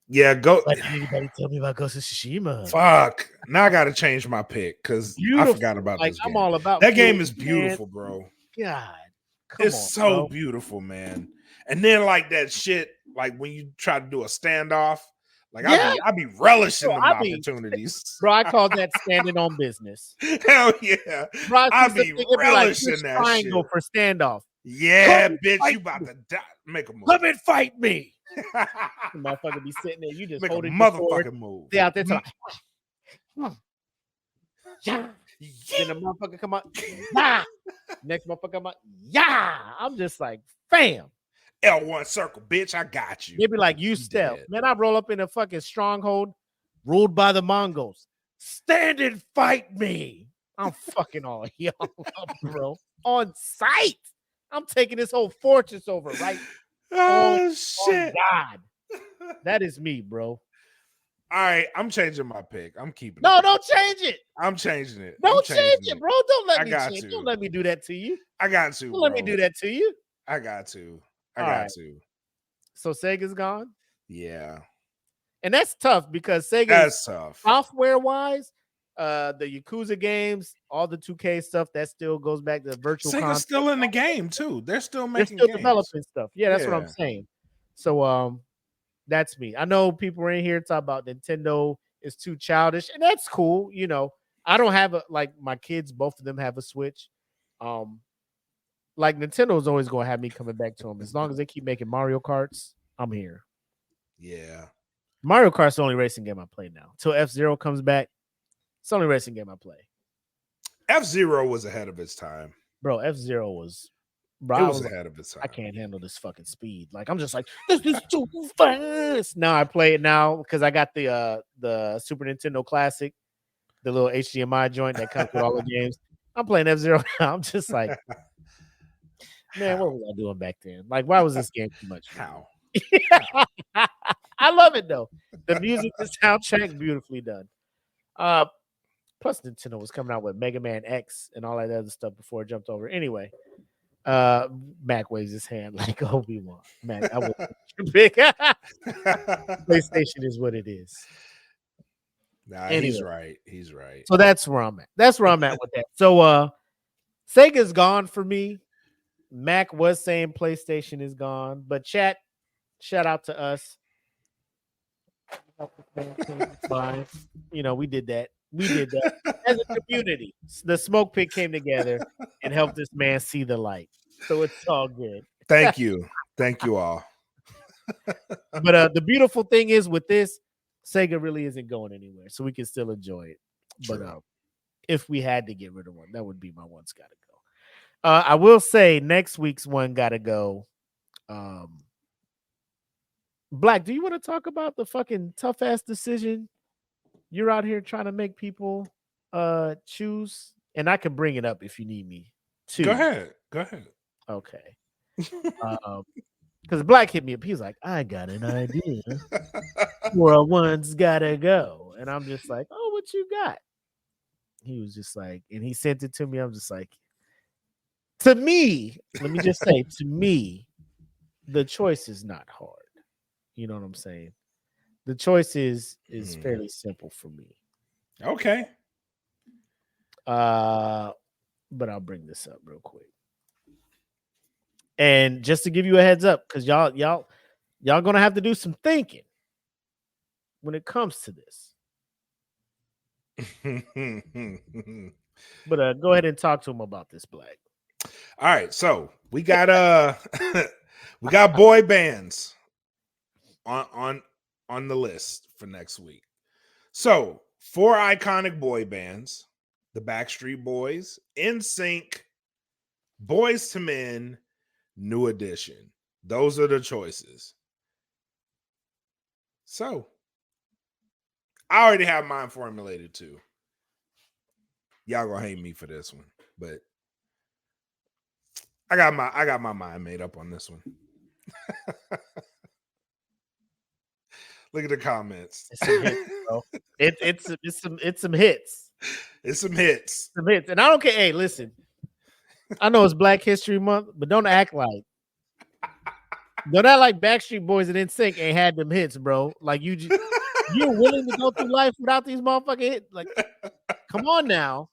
yeah, go. Why didn't anybody tell me about Ghost of Tsushima? Fuck. Now I gotta change my pick because I forgot about this game. I'm all about that game is beautiful, bro. God. It's so beautiful, man. And then like that shit, like when you try to do a standoff, like I be relishing them opportunities. Bro, I call that standing on business. Hell yeah. Bro, I be relishing that triangle shit. For standoff. Yeah, bitch, you about to die. Make a move. Come and fight me. The motherfucker be sitting there, you just make holding a motherfucking move. They out there like, yeah. Then the motherfucker come out, yeah. Next motherfucker come out, yeah. I'm just like, fam. L1 circle, bitch. I got you. They be like, you step. Man, I roll up in a fucking stronghold ruled by the Mongols. Stand and fight me. I'm fucking all y'all up, bro. On sight. I'm taking this whole fortress over, right? Oh, shit. Oh, God. That is me, bro. All right, I'm changing my pick. I'm keeping it. No, don't change it. I'm changing it. Don't change it, bro. Don't let me change. Don't let me do that to you. I got to. Don't let me do that to you. I got to. I got to. So Sega's gone? Yeah. And that's tough because that's tough. Software-wise, the Yakuza games, all the 2K stuff, that still goes back to the virtual console. Sega's still in the game, too. They're still making games. Developing stuff. Yeah, that's what I'm saying. So that's me. I know people are in here talking about Nintendo is too childish, and that's cool. I don't have my kids, both of them have a Switch. Like Nintendo is always going to have me coming back to them. As long as they keep making Mario Karts, I'm here. Yeah. Mario Kart's the only racing game I play now. Till F-Zero comes back, It's the only racing game I play. F-Zero was ahead of its time. Bro, F-Zero was... Bro, It I was was ahead of its time. I can't handle this fucking speed. Like, I'm just like, this is too fast. Now I play it now because I got the Super Nintendo Classic, the little HDMI joint that comes with all the games. I'm playing F-Zero now. I'm just like, man, what was I doing back then? Like, why was this game too much? How? I love it though. The music, the soundtrack, beautifully done. Plus Nintendo was coming out with Mega Man X and all that other stuff before it jumped over. Anyway, Mac waves his hand like Obi-Wan. Mac, I was big. PlayStation is what it is. Nah, Anyway. he's right. He's right. So that's where I'm at. That's where I'm at with that. So Sega's gone for me. Mac was saying PlayStation is gone, but chat, shout out to us. Fine. You know, we did that. We did that as a community. The Smoke Pit came together and helped this man see the light. So it's all good. Thank you. Thank you all. But the beautiful thing is with this, Sega really isn't going anywhere, so we can still enjoy it. But True. if we had to get rid of one, that would be my one's gotta go. I will say next week's one gotta go. Blak, do you want to talk about the fucking tough ass decision you're out here trying to make people choose? And I can bring it up if you need me to. Go ahead. Go ahead. Okay. Because Blak hit me up. He's like, I got an idea. World one's gotta go. And I'm just like, oh, what you got? He was just like, and he sent it to me. I'm just like, to me, let me just say, to me, the choice is not hard. You know what I'm saying? The choice is fairly simple for me. Okay. But I'll bring this up real quick. And just to give you a heads up, because y'all gonna have to do some thinking when it comes to this. But go ahead and talk to him about this, Blak. All right, so we got we got boy bands on the list for next week. So 4 iconic boy bands: the Backstreet Boys, NSYNC, Boyz II Men, New Edition. Those are the choices. So I already have mine formulated too. Y'all gonna hate me for this one, but I got my mind made up on this one. Look at the comments. It's some hits, bro. It's some hits. It's some hits. Some hits. And I don't care. Hey, listen. I know it's Black History Month, but don't act like Backstreet Boys and NSYNC ain't had them hits, bro. Like you're willing to go through life without these motherfucking hits. Like, come on now.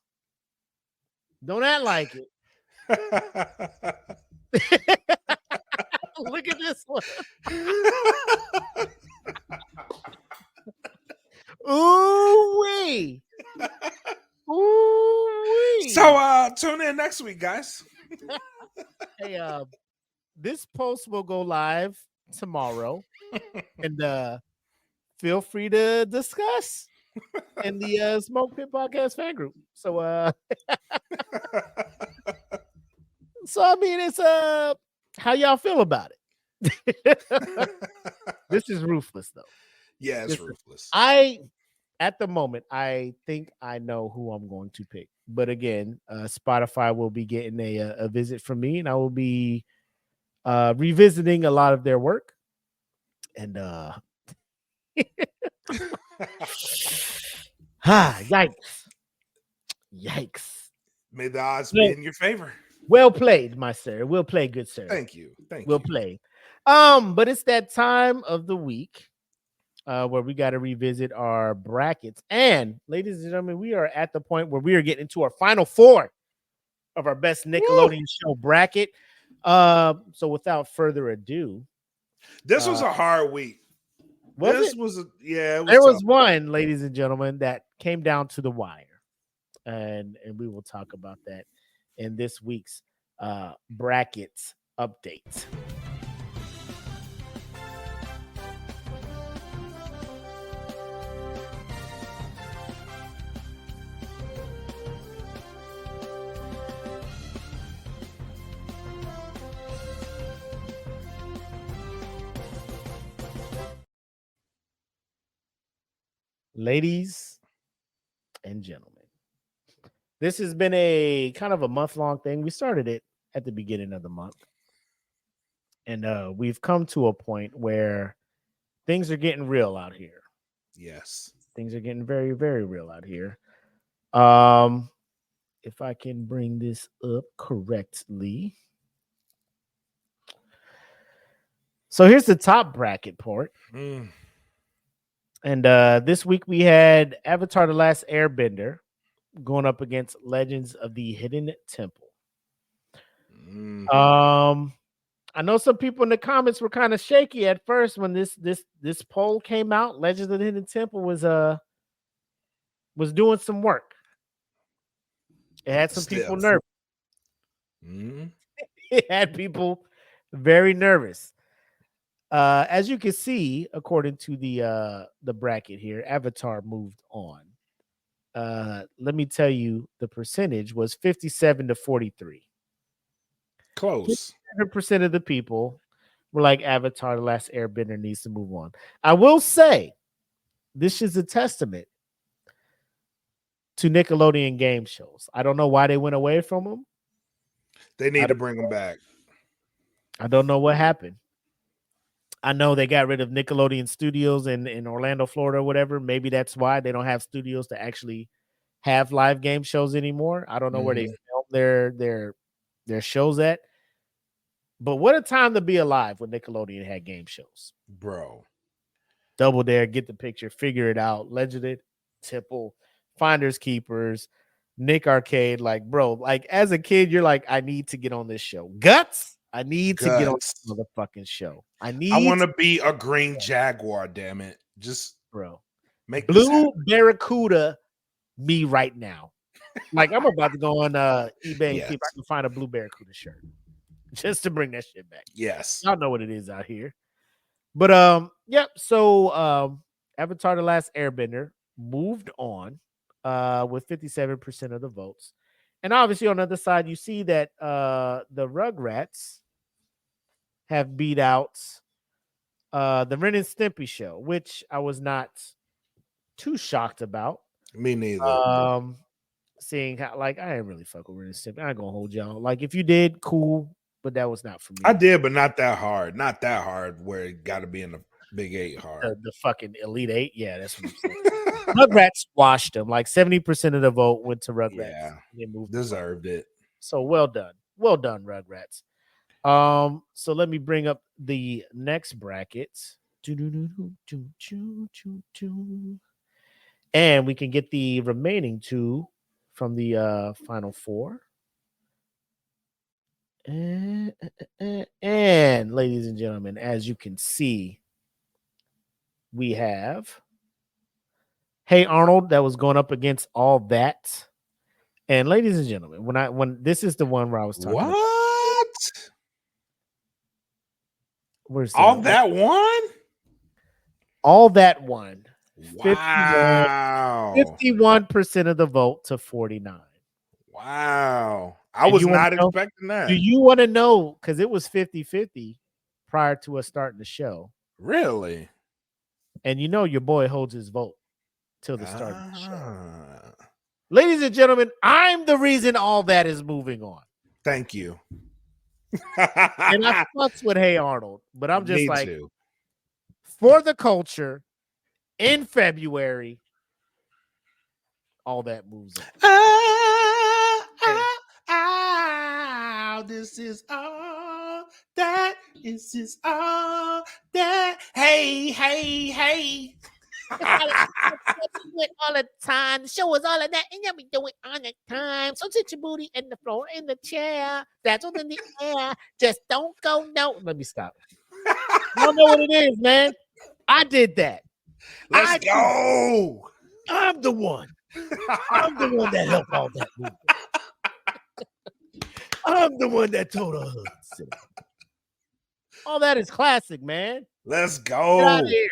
Don't act like it. Look at this one. Ooh-wee. Ooh-wee. So tune in next week, guys. Hey, this post will go live tomorrow, and feel free to discuss in the Smoke Pit Podcast fan group. So I mean, it's how y'all feel about it. This is ruthless, though. Yeah, it's ruthless. At the moment, I think I know who I'm going to pick. But again, Spotify will be getting a visit from me, and I will be revisiting a lot of their work. And yikes. May the odds be in your favor. Well played, my sir. Well played, good sir. Thank you. Well played. But it's that time of the week where we got to revisit our brackets. And ladies and gentlemen, we are at the point where we are getting into our final 4 of our best Nickelodeon show bracket. So without further ado, this was a hard week. There was one, ladies and gentlemen, that came down to the wire. And we will talk about that in this week's brackets update. ladies and gentlemen, this has been a kind of a month-long thing. We started it at the beginning of the month, and we've come to a point where things are getting real out here. Yes. Things are getting very, very real out here. If I can bring this up correctly. So here's the top bracket part. And this week we had Avatar: The Last Airbender going up against Legends of the Hidden Temple. I know some people in the comments were kind of shaky at first when this poll came out. Legends of the Hidden Temple was doing some work. It had some people nervous. It had people very nervous. As you can see, according to the bracket here, Avatar moved on. Let me tell you, the percentage was 57 to 43. Close. 100% of the people were like, Avatar: The Last Airbender needs to move on. I will say, this is a testament to Nickelodeon game shows. I don't know why they went away from them. They need to bring them back. I don't know what happened. I know they got rid of Nickelodeon Studios in Orlando, Florida, or whatever. Maybe that's why they don't have studios to actually have live game shows anymore. I don't know where they film their shows at. But what a time to be alive when Nickelodeon had game shows. Bro. Double Dare, Get the Picture, Figure It Out, Legended, Temple, Finders Keepers, Nick Arcade. Like, bro, like as a kid, you're like, I need to get on this show. Guts. I need to get on this motherfucking show. I want to be a green jaguar, damn it. Just make Blue Barracuda me right now. Like I'm about to go on eBay and see if I can find a Blue Barracuda shirt. Just to bring that shit back. Yes. Y'all know what it is out here. But so Avatar: The Last Airbender moved on with 57% of the votes. And obviously on the other side, you see that the Rugrats have beat out the Ren and Stimpy show, which I was not too shocked about. Me neither. Seeing how, like, I ain't really fuck with Ren and Stimpy. I ain't gonna hold y'all. Like, if you did, cool, but that was not for me. I did, but not that hard. Not that hard where it got to be in the Big 8 hard. The fucking Elite 8? Yeah, that's what I'm saying. Rugrats washed them. Like 70% of the vote went to Rugrats. Yeah, they moved deserved it. So well done. Well done, Rugrats. So let me bring up the next bracket. And we can get the remaining two from the final four. And ladies and gentlemen, as you can see, we have Hey Arnold that was going up against All That. And ladies and gentlemen, when this is the one where I was talking what? Where's All That one? All That one. Wow. 51% of the vote to 49. Wow. I was not expecting that. Do you want to know? Because it was 50-50 prior to us starting the show. Really? And you know your boy holds his vote till the start of the show. Ladies and gentlemen, I'm the reason All That is moving on. Thank you. And I fucks with Hey Arnold, but I'm just for the culture in February, All That moves on. This is all that. This is all that. Hey, hey, hey. All the time. The show is all of that, and you'll be doing all the time. So sit your booty in the floor, in the chair. That's what's in the air. Just don't go. No, let me stop. You don't know what it is, man. I did that. Let's go. I'm the one. I'm the one that helped All That movie. I'm the one that told her. All That is classic, man. Let's go. Get out of here.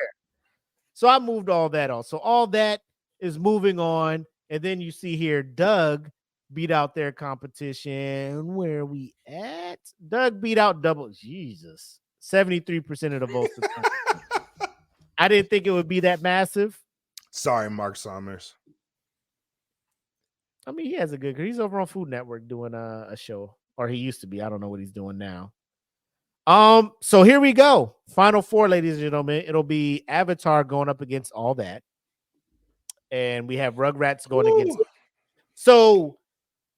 So I moved All That on. So All That is moving on. And then you see here, Doug beat out their competition. Where are we at? Doug beat out Double. Jesus. 73% of the votes. I didn't think it would be that massive. Sorry, Mark Summers. I mean, he has a good. He's over on Food Network doing a show, or he used to be. I don't know what he's doing now. So here we go. Final four, ladies and gentlemen. It'll be Avatar going up against All That, and we have Rugrats going against. So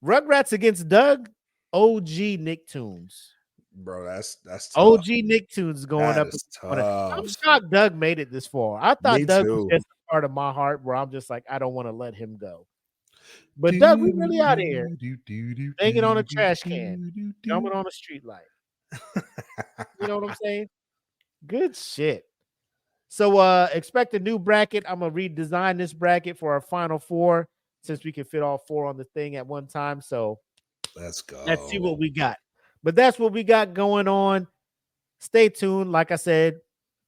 Rugrats against Doug, OG Nicktoons. Bro, that's tough. OG Nicktoons going That up. is I'm tough. shocked Doug made it this far. I thought Me Doug too. was just a part of my heart where I'm just like, I don't want to let him go. But Doug, we really out of here. Banging on a trash can, jumping on a street light. You know what I'm saying? Good shit. So expect a new bracket. I'm gonna redesign this bracket for our final four since we can fit all four on the thing at one time. So let's go. Let's see what we got. But that's what we got going on. Stay tuned. Like I said,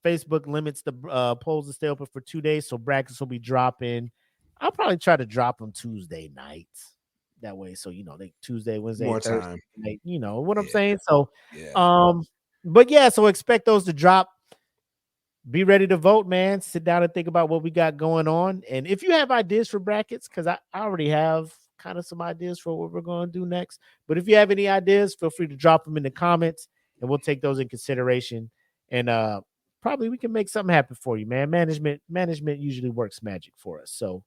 Facebook limits the polls to stay open for 2 days, so brackets will be dropping. I'll probably try to drop them Tuesday nights. That way, so they Tuesday, Wednesday, more Thursday time. night. You know what I'm saying? So, yeah. But yeah, so expect those to drop. Be ready to vote, man. Sit down and think about what we got going on. And if you have ideas for brackets, because I already have kind of some ideas for what we're going to do next. But if you have any ideas, feel free to drop them in the comments, and we'll take those in consideration. And probably we can make something happen for you, man. Management usually works magic for us. So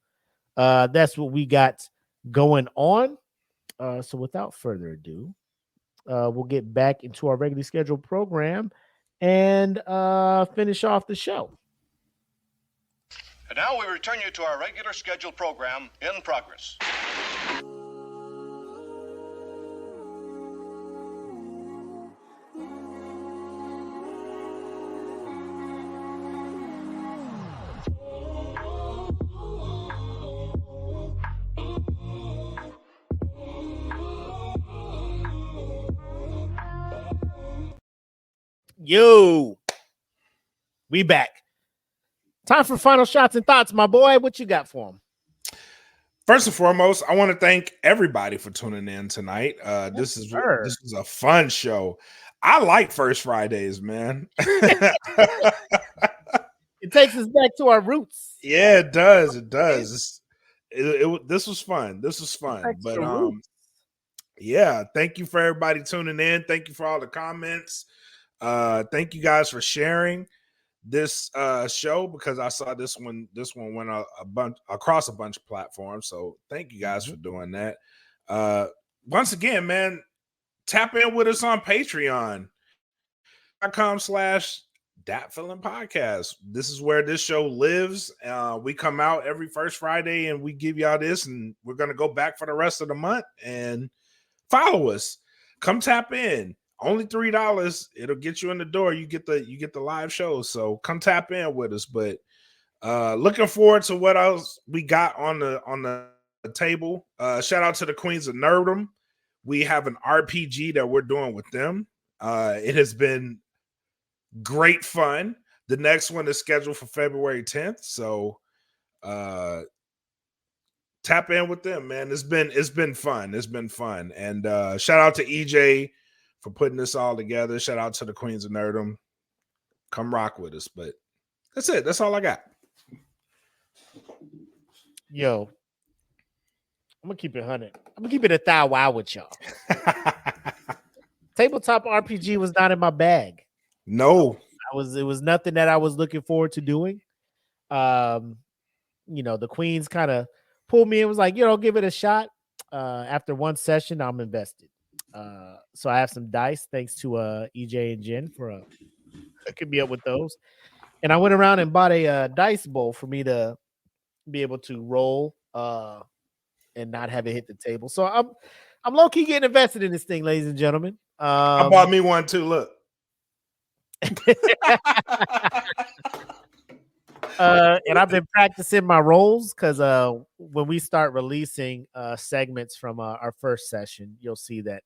that's what we got going on. So without further ado, we'll get back into our regularly scheduled program and finish off the show. And now we return you to our regular scheduled program in progress. Yo, we back. Time for final shots and thoughts, my boy. What you got for them? First and foremost, I want to thank everybody for tuning in tonight. This is a fun show. I like First Fridays, man. It takes us back to our roots. Yeah, it does. It does. This was fun. This was fun. But yeah, thank you for everybody tuning in. Thank you for all the comments. Thank you guys for sharing this show, because I saw this one went across a bunch of platforms. So thank you guys for doing that. Once again, man, tap in with us on patreon.com/datfeelin podcast. This is where this show lives. We come out every first Friday and we give y'all this, and we're gonna go back for the rest of the month. And follow us. Come tap in. Only $3. It'll get you in the door. You get the live shows. So come tap in with us. But looking forward to what else we got on the table. Shout out to the Queens of Nerddom. We have an RPG that we're doing with them. It has been great fun. The next one is scheduled for February 10th. So tap in with them, man. It's been fun. It's been fun. And shout out to EJ for putting this all together. Shout out to the Queens of Nerddom. Come rock with us. But that's it. That's all I got. Yo, I'm gonna keep it 100. I'm gonna keep it 1,000 with y'all. Tabletop RPG was not in my bag. No, it was nothing that I was looking forward to doing. The Queens kind of pulled me in, was like, give it a shot. After one session, I'm invested. So I have some dice, thanks to EJ and Jen for hooking me up with those. And I went around and bought a dice bowl for me to be able to roll and not have it hit the table. So I'm low key getting invested in this thing, ladies and gentlemen. I bought me one too. Look. And I've been practicing my rolls, because when we start releasing segments from our first session, you'll see that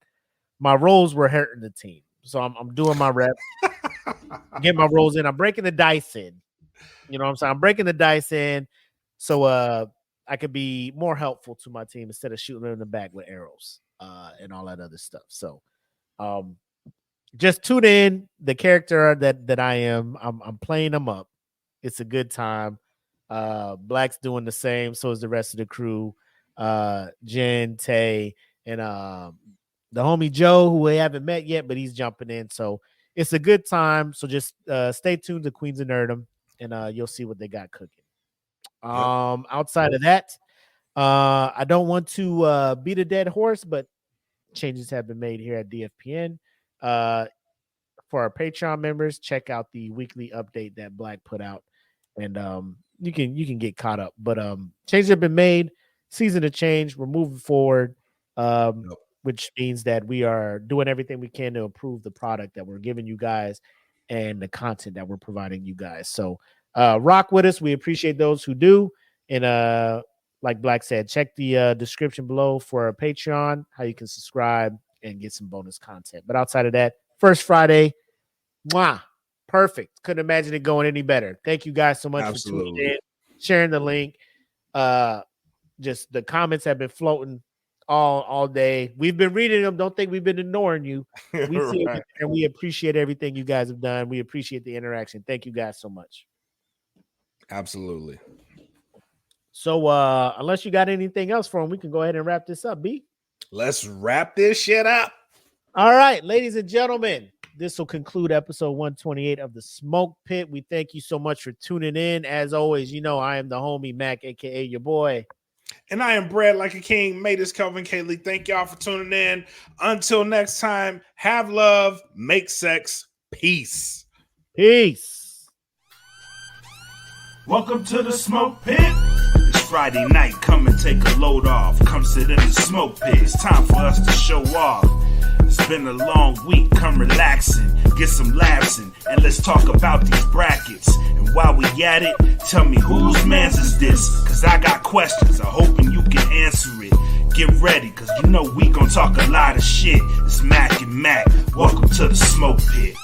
my rolls were hurting the team. So I'm doing my reps, getting my rolls in. I'm breaking the dice in. You know what I'm saying? I'm breaking the dice in so I could be more helpful to my team instead of shooting them in the back with arrows and all that other stuff. So just tune in. The character that I am, I'm playing them up. It's a good time. Blak's doing the same. So is the rest of the crew. Jen, Tay, and the homie Joe, who we haven't met yet, but he's jumping in. So it's a good time. So just stay tuned to Queens of Nerdum, and you'll see what they got cooking. Outside of that, I don't want to beat a dead horse, but changes have been made here at DFPN. For our Patreon members, check out the weekly update that Blak put out, and you can get caught up. But changes have been made. Season of change. We're moving forward, which means that we are doing everything we can to improve the product that we're giving you guys and the content that we're providing you guys. So rock with us. We appreciate those who do. And like Blak said, check the description below for our Patreon, how you can subscribe and get some bonus content. But outside of that, first Friday, perfect. Couldn't imagine it going any better. Thank you guys so much for tuning in, sharing the link. Just the comments have been floating all day. We've been reading them. Don't think we've been ignoring you. We see it, and we appreciate everything you guys have done. We appreciate the interaction. Thank you guys so much. Absolutely. So unless you got anything else for them, we can go ahead and wrap this up, B. Let's wrap this shit up. All right, ladies and gentlemen, this will conclude episode 128 of the Smoke Pit. We thank you so much for tuning in. As always, you know I am the homie Mac, aka your boy. And I am bred like a king. Made this Kelvin Kaylee. Thank y'all for tuning in. Until next time, have love, make sex, peace. Peace. Welcome to the Smoke Pit. It's Friday night, come and take a load off. Come sit in the Smoke Pit. It's time for us to show off. It's been a long week, come relaxing, get some laughs in, and let's talk about these brackets. And while we at it, tell me whose man's is this? Cause I got questions, I'm hoping you can answer it. Get ready, cause you know we gon' talk a lot of shit. It's Mac and Mac, welcome to the Smoke Pit.